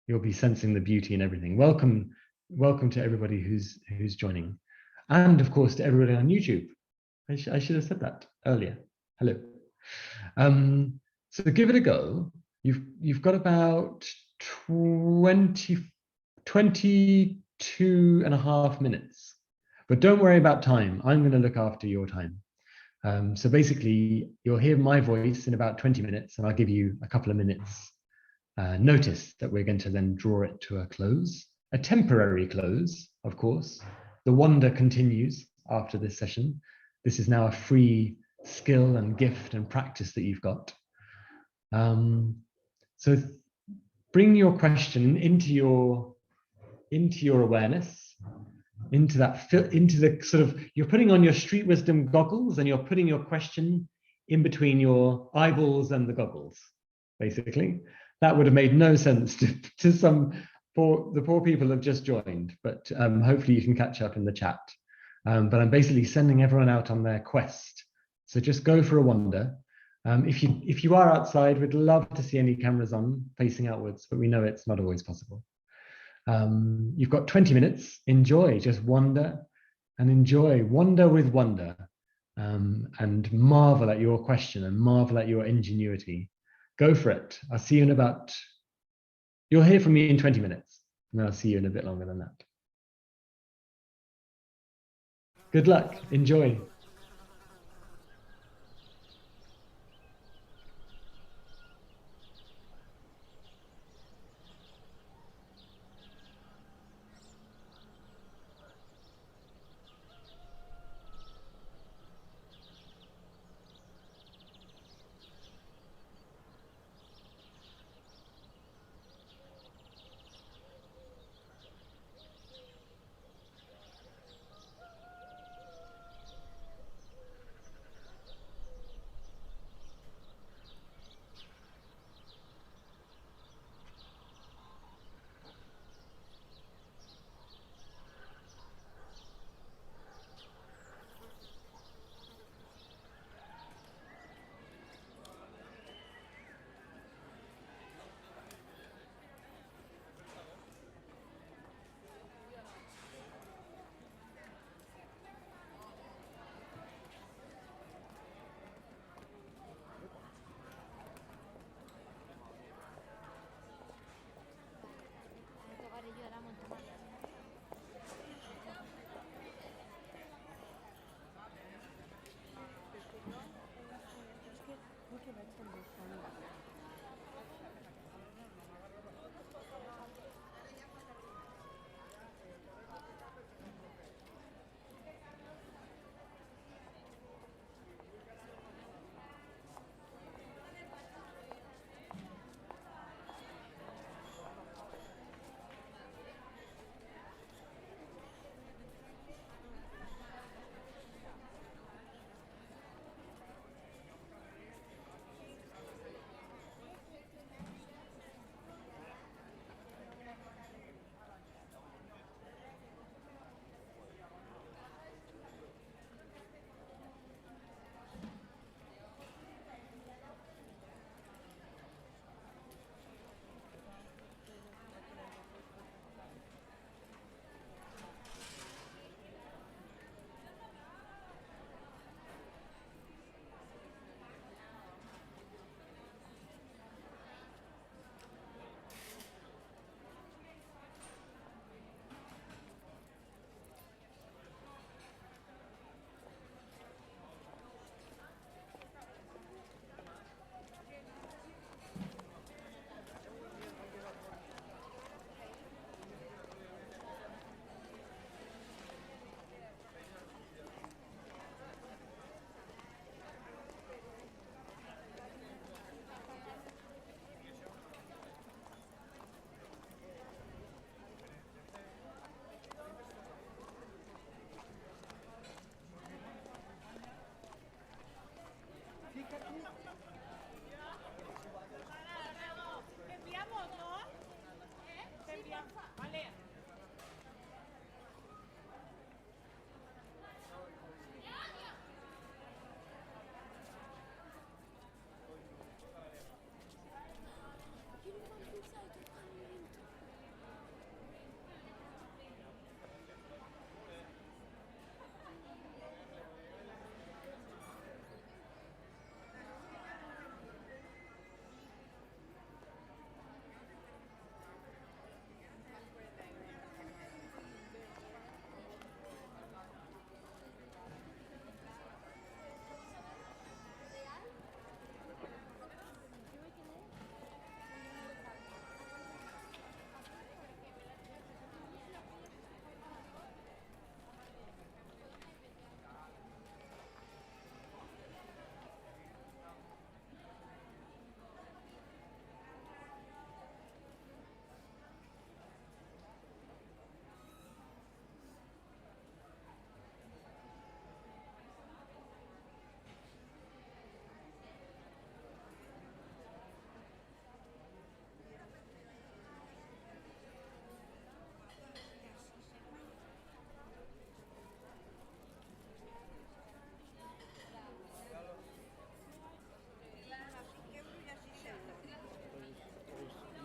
you'll be sensing the beauty in everything. Welcome to everybody who's joining, and of course to everybody on YouTube. I should have said that earlier. Hello. So give it a go. You've got about 22 and a half minutes, but don't worry about time. I'm going to look after your time. So basically, you'll hear my voice in about 20 minutes, and I'll give you a couple of minutes notice that we're going to then draw it to a close, a temporary close, of course. The wonder continues after this session. This is now a free skill and gift and practice that you've got. So bring your question into your awareness, into the sort of, you're putting on your street wisdom goggles and you're putting your question in between your eyeballs and the goggles, basically. That would have made no sense to the poor people who have just joined, but hopefully you can catch up in the chat. But I'm basically sending everyone out on their quest. So just go for a wander. If you are outside, we'd love to see any cameras on facing outwards, but we know it's not always possible. You've got 20 minutes. Enjoy, just wander and enjoy. Wander with wonder, and marvel at your question and marvel at your ingenuity. Go for it. I'll see you in about, you'll hear from me in 20 minutes, and I'll see you in a bit longer than that. Good luck. Enjoy.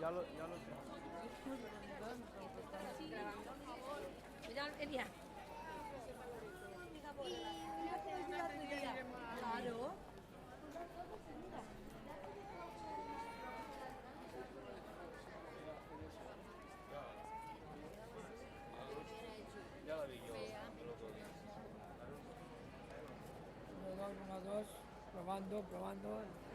ya lo sé. Claro. Ya la vi yo. 1, 2, probando, probando.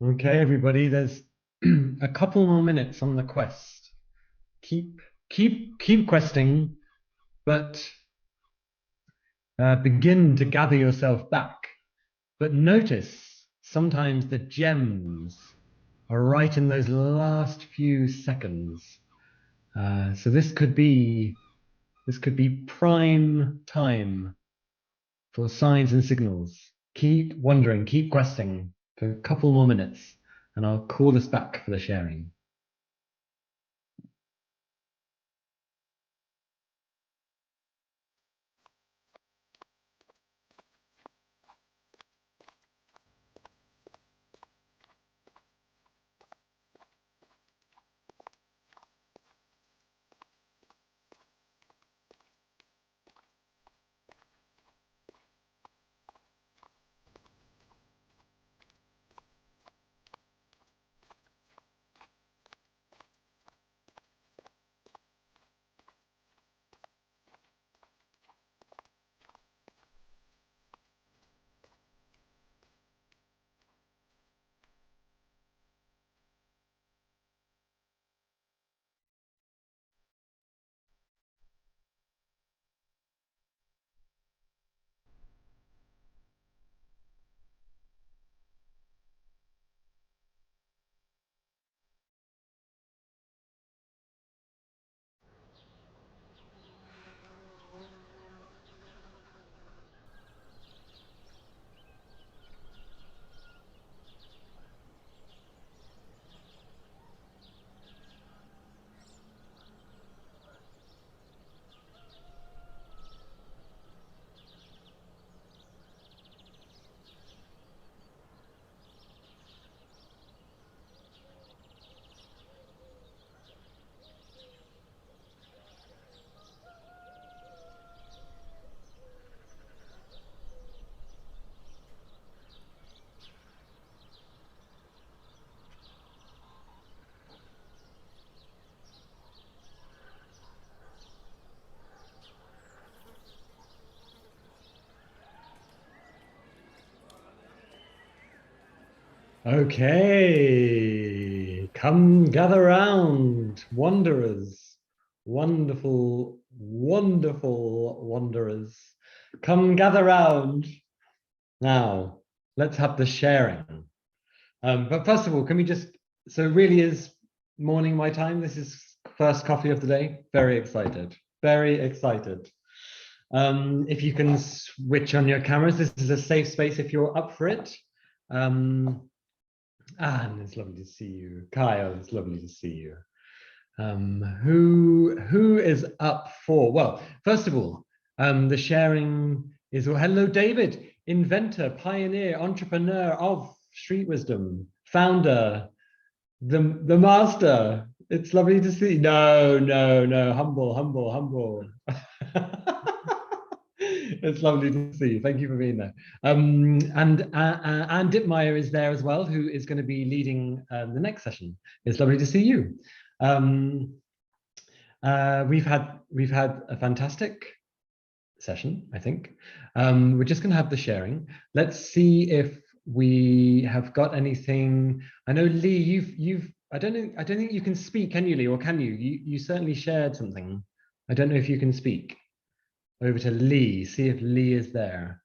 Okay, everybody, there's a couple more minutes on the quest. Keep questing, but begin to gather yourself back. But notice sometimes the gems are right in those last few seconds. So this could be prime time for signs and signals. Keep wondering, keep questing for a couple more minutes, and I'll call us back for the sharing. Okay, come gather round, wanderers, wonderful, wonderful wanderers. Come gather round. Now, let's have the sharing. But first of all, can we just, so it really is morning my time. This is first coffee of the day. Very excited, very excited. If you can switch on your cameras, this is a safe space if you're up for it. Anne, it's lovely to see you. Kyle, it's lovely to see you. Who is up for? Well, first of all, the sharing is, well, hello, David, inventor, pioneer, entrepreneur of Street Wisdom, founder, the master. It's lovely to see. No, humble. It's lovely to see you. Thank you for being there. And Anne Dittmeyer is there as well, who is going to be leading the next session. It's lovely to see you. We've had a fantastic session, I think. We're just going to have the sharing. Let's see if we have got anything. I know, Lee, you've I don't think you can speak, can you, Lee, or can you? You certainly shared something. I don't know if you can speak. Over to Lee, see if Lee is there.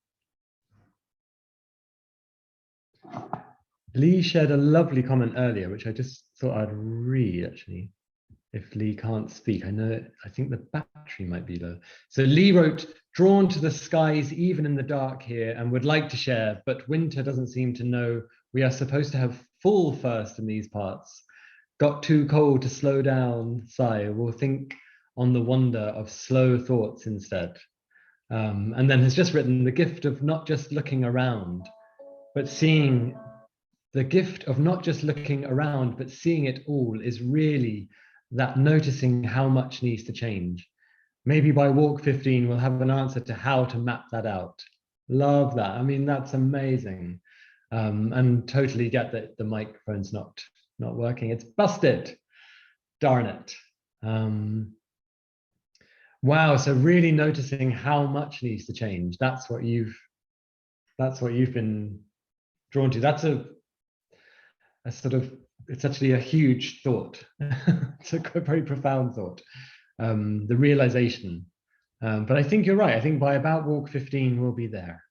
Lee shared a lovely comment earlier, which I just thought I'd read, actually, if Lee can't speak. I think the battery might be low. So Lee wrote, drawn to the skies even in the dark here, and would like to share, but winter doesn't seem to know we are supposed to have fall first in these parts. Got too cold to slow down, sigh, we'll think on the wonder of slow thoughts instead. And then has just written the gift of not just looking around, but seeing the gift of not just looking around, but seeing it all is really that noticing how much needs to change. Maybe by walk 15, we'll have an answer to how to map that out. Love that. I mean, that's amazing. And totally get that the microphone's not working. It's busted. Darn it. Wow, so really noticing how much needs to change. That's what you've been drawn to. a sort of, it's actually a huge thought. It's a very profound thought, the realization. But I think you're right. I think by about walk 15, we'll be there.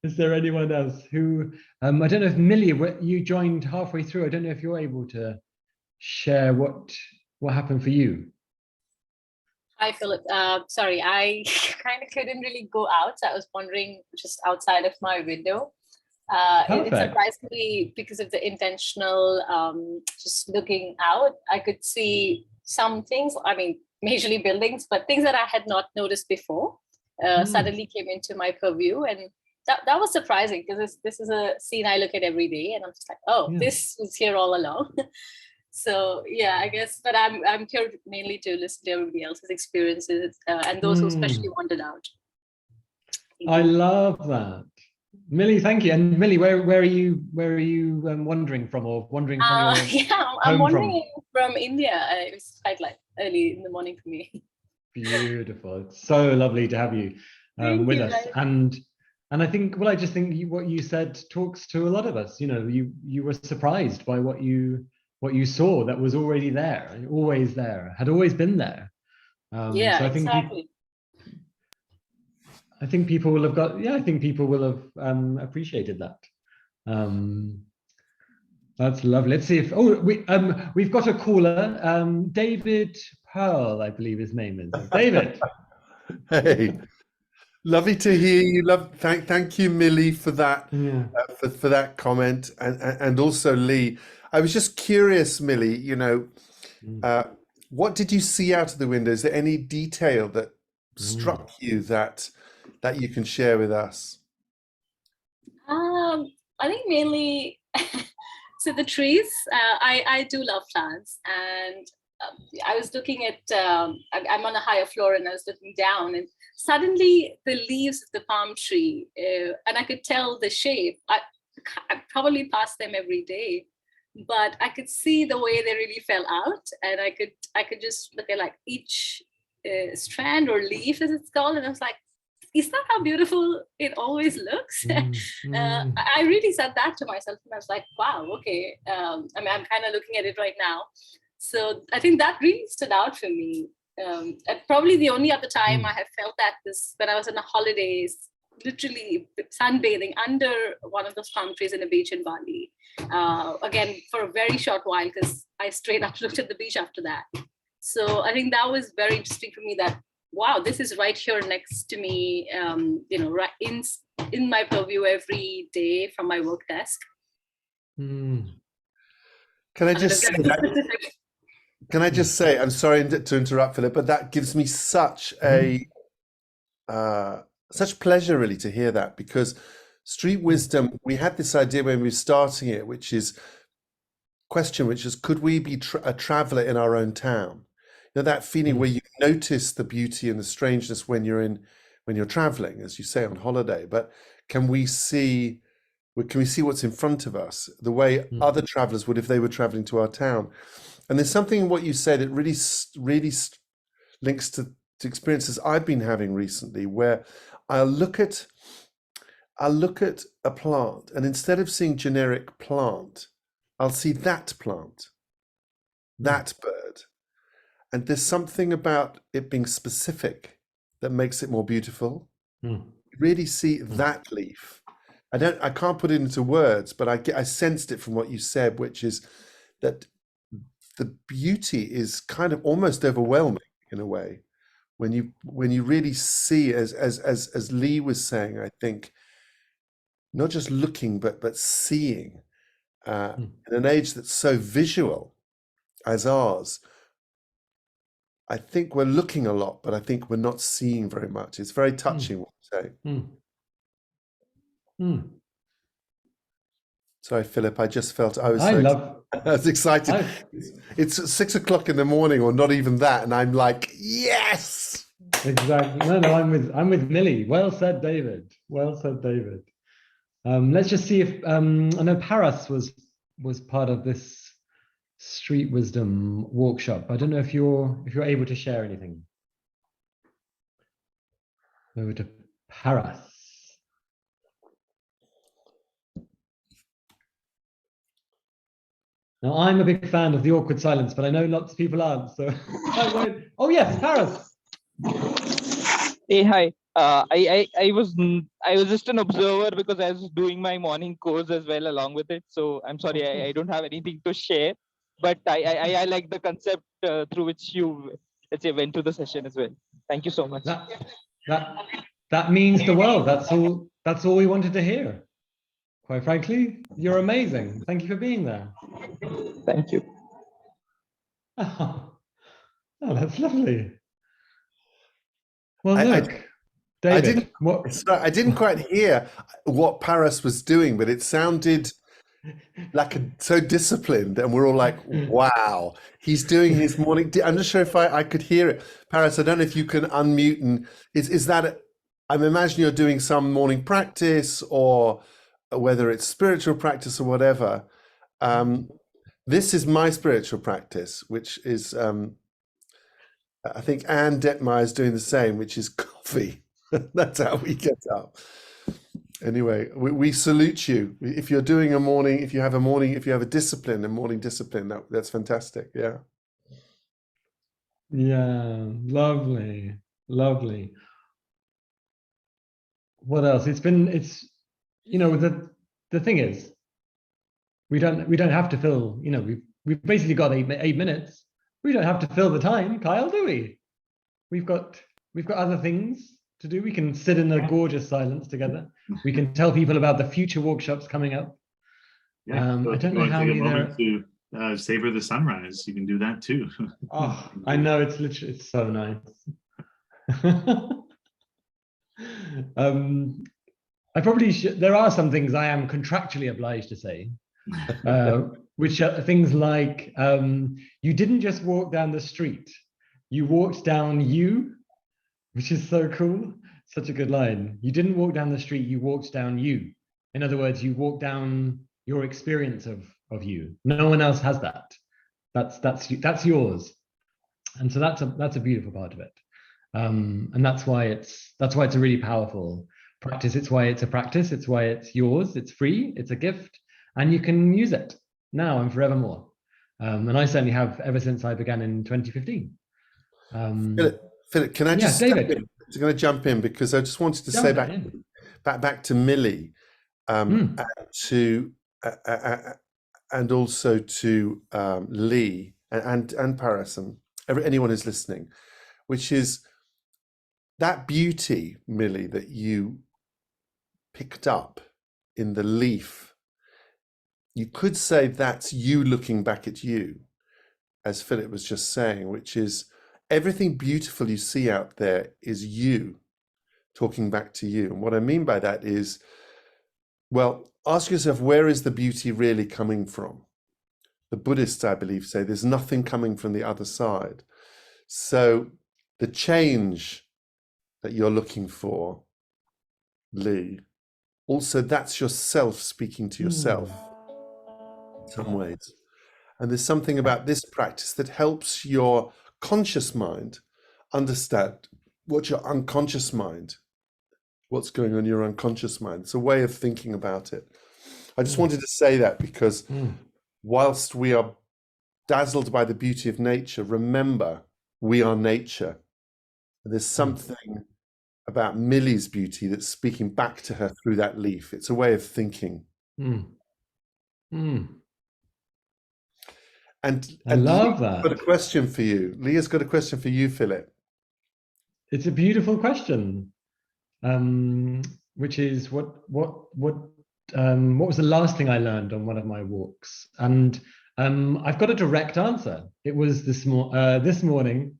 Is there anyone else who, I don't know if Millie, you joined halfway through. I don't know if you're able to share what happened for you. Hi, Philip. Sorry, I kind of couldn't really go out. So I was wandering just outside of my window. It surprised me because of the intentional, just looking out. I could see some things, I mean, majorly buildings, but things that I had not noticed before suddenly came into my purview. And that was surprising because this is a scene I look at every day. And I'm just like, oh, this was here all along. So yeah, I guess, but I'm here mainly to listen to everybody else's experiences and those who especially wandered out. I love that, Millie. Thank you. And Millie, where are you wandering from, or wandering from your yeah, I'm wandering from India. It was quite like early in the morning for me. Beautiful. It's so lovely to have you with us. Guys. And I think, well, I just think what you said talks to a lot of us. You know, you were surprised by what you saw that was already there, always there, had always been there. Yeah, so I think exactly. I think people will have I think people will have appreciated that. That's lovely. Let's see if we've got a caller, David Pearl, I believe his name is. David. Hey, lovely to hear you. Thank you, Millie, for that for that comment, and also Lee. I was just curious, Millie. You know, what did you see out of the window? Is there any detail that struck you that you can share with us? I think mainly, so the trees. I do love plants, and I was looking at. I'm on a higher floor, and I was looking down, and suddenly the leaves of the palm tree, and I could tell the shape. I probably pass them every day, but I could see the way they really fell out, and I could just look at like each strand or leaf, as it's called, and I was like, is that how beautiful it always looks? I really said that to myself, and I was like, wow, okay. I mean, I'm kind of looking at it right now. So I think that really stood out for me. And probably the only other time I have felt that is when I was on a holidays, literally sunbathing under one of those palm trees in a beach in Bali. Again, for a very short while, because I straight up looked at the beach after that. So I think that was very interesting for me that, wow, this is right here next to me, you know, right in my purview every day from my work desk. Can I just say that? Can I just say, I'm sorry to interrupt, Philip, but that gives me such a such pleasure really to hear that, because Street Wisdom, we had this idea when we were starting it, which is could we be a traveler in our own town? You know, that feeling where you notice the beauty and the strangeness when you're traveling, as you say, on holiday, but can we see what's in front of us the way other travelers would if they were traveling to our town? And there's something in what you said that really links to experiences I've been having recently, where I'll look at a plant, and instead of seeing generic plant, I'll see that plant, that bird. And there's something about it being specific that makes it more beautiful. You really see that leaf. I can't put it into words, but I sensed it from what you said, which is that the beauty is kind of almost overwhelming in a way when you really see, as Lee was saying, I think, not just looking but seeing. In an age that's so visual as ours, I think we're looking a lot, but I think we're not seeing very much. It's very touching what you say. Sorry, Philip, I just felt I was excited. It's 6 o'clock in the morning, or not even that, and I'm like, yes. Exactly. No, I'm with Millie. Well said, David. Well said, David. Let's just see if I know Paras was part of this Street Wisdom workshop. I don't know if you're able to share anything. Over to Paras. Now, I'm a big fan of the awkward silence, but I know lots of people aren't. So I won't. Oh, yes, Paris. Hey, hi. I was just an observer because I was doing my morning course as well along with it. So I'm sorry, I don't have anything to share, but I like the concept through which you, let's say, went to the session as well. Thank you so much. That means the world. That's all we wanted to hear. Quite frankly, you're amazing. Thank you for being there. Thank you. Oh, that's lovely. Well, I look, David, I didn't quite hear what Paris was doing, but it sounded like so disciplined, and we're all like, wow, he's doing his morning. I'm not sure if I could hear it. Paris, I don't know if you can unmute, and is that, I'm imagining you're doing some morning practice, or whether it's spiritual practice or whatever. This is my spiritual practice, which is, I think Anne Detmeyer is doing the same, which is coffee. That's how we get up. Anyway, we salute you. If you're doing a morning, if you have a discipline, a morning discipline, that's fantastic. Yeah. Yeah, lovely, lovely. What else? The thing is, we don't have to fill, we've basically got 8 minutes. We don't have to fill the time, Kyle, do we? We've got other things to do. We can sit in a gorgeous silence together. We can tell people about the future workshops coming up. Yeah, I don't know how many there are. To savor the sunrise. You can do that too. Oh, I know, it's so nice. I probably should. There are some things I am contractually obliged to say, which are things like, you didn't just walk down the street, you walked down you, which is so cool. Such a good line. You didn't walk down the street, you walked down you. In other words, you walked down your experience of you. No one else has that. That's yours. And so that's a beautiful part of it. And that's why it's a really powerful practice. It's why it's a practice. It's why it's yours. It's free. It's a gift, and you can use it now and forevermore. And I certainly have, ever since I began in 2015. Philip, can I just David? I'm going to jump in because I just wanted to say back to Millie, and also to Lee and Paris and anyone who's listening, which is that beauty, Millie, that you picked up in the leaf. You could say that's you looking back at you, as Philip was just saying, which is everything beautiful you see out there is you talking back to you. And what I mean by that is, well, ask yourself, where is the beauty really coming from? The Buddhists, I believe, say there's nothing coming from the other side. So the change that you're looking for, Lee, also that's yourself speaking to yourself in some ways. And there's something about this practice that helps your conscious mind understand what's going on in your unconscious mind. It's a way of thinking about it. I just wanted to say that because whilst we are dazzled by the beauty of nature, remember, we are nature. There's something about Millie's beauty that's speaking back to her through that leaf. It's a way of thinking. And I love Leah's that. got a question for you. Leah's got a question for you, Philip. It's a beautiful question, which is what was the last thing I learned on one of my walks? And I've got a direct answer. It was this morning,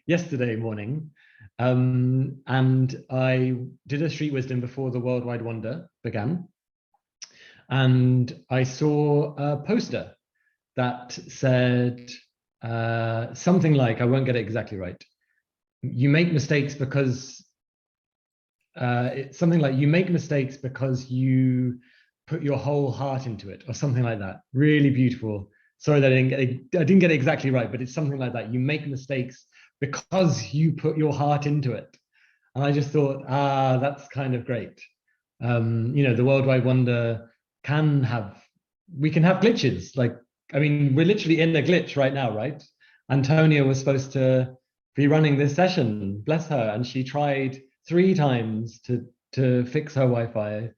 yesterday morning, and I did a street wisdom before the Worldwide Wonder began. And I saw a poster that said something like, I won't get it exactly right. You make mistakes because it's something like, you make mistakes because you put your whole heart into it, or something like that. Really beautiful. Sorry that I didn't get it exactly right, but it's something like that. You make mistakes because you put your heart into it. And I just thought, that's kind of great. The Worldwide Wonder can have we can have glitches. Like, I mean, we're literally in a glitch right now, right? Antonia was supposed to be running this session, bless her, and she tried 3 times to fix her Wi-Fi,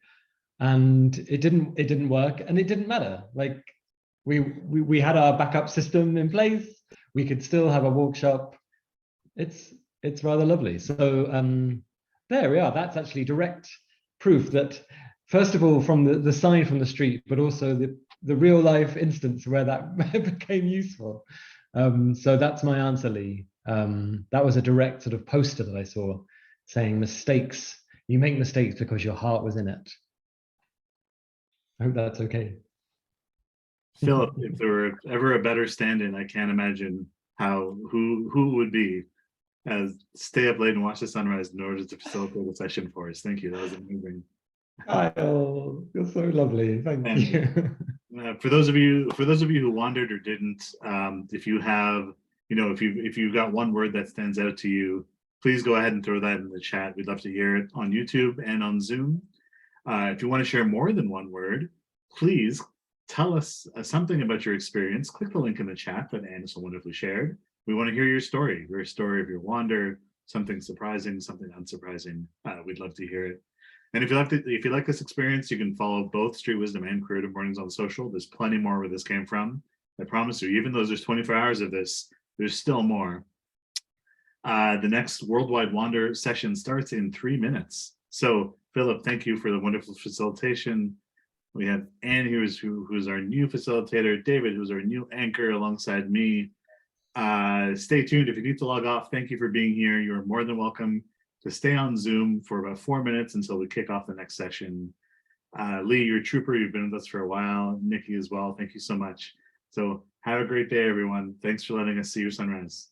and it didn't work, and it didn't matter. Like, we had our backup system in place. We could still have a workshop. It's rather lovely. So there we are. That's actually direct proof that, first of all, from the sign from the street, but also the real life instance where that became useful. So that's my answer, Lee. That was a direct sort of poster that I saw saying mistakes. You make mistakes because your heart was in it. I hope that's okay. Philip, if there were ever a better stand-in, I can't imagine who it would be. Stay up late and watch the sunrise in order to facilitate a session for us. Thank you. That was amazing. Kyle, you're so lovely. Thank you. For those of you who wandered or didn't, if you have, if you've got one word that stands out to you, please go ahead and throw that in the chat. We'd love to hear it on YouTube and on Zoom. If you want to share more than one word, please tell us something about your experience. Click the link in the chat that Anne so wonderfully shared. We want to hear your story of your wander, something surprising, something unsurprising. We'd love to hear it. And if you like this experience, you can follow both Street Wisdom and Creative Mornings on social. There's plenty more where this came from. I promise you, even though there's 24 hours of this, there's still more. The next Worldwide Wander session starts in 3 minutes. So, Philip, thank you for the wonderful facilitation. We have Anne, who's our new facilitator, David, who's our new anchor alongside me. Stay tuned. If you need to log off, thank you for being here. You're more than welcome to stay on Zoom for about 4 minutes until we kick off the next session. Lee, you're a trooper. You've been with us for a while. Nikki as well. Thank you so much. So have a great day, everyone. Thanks for letting us see your sunrise.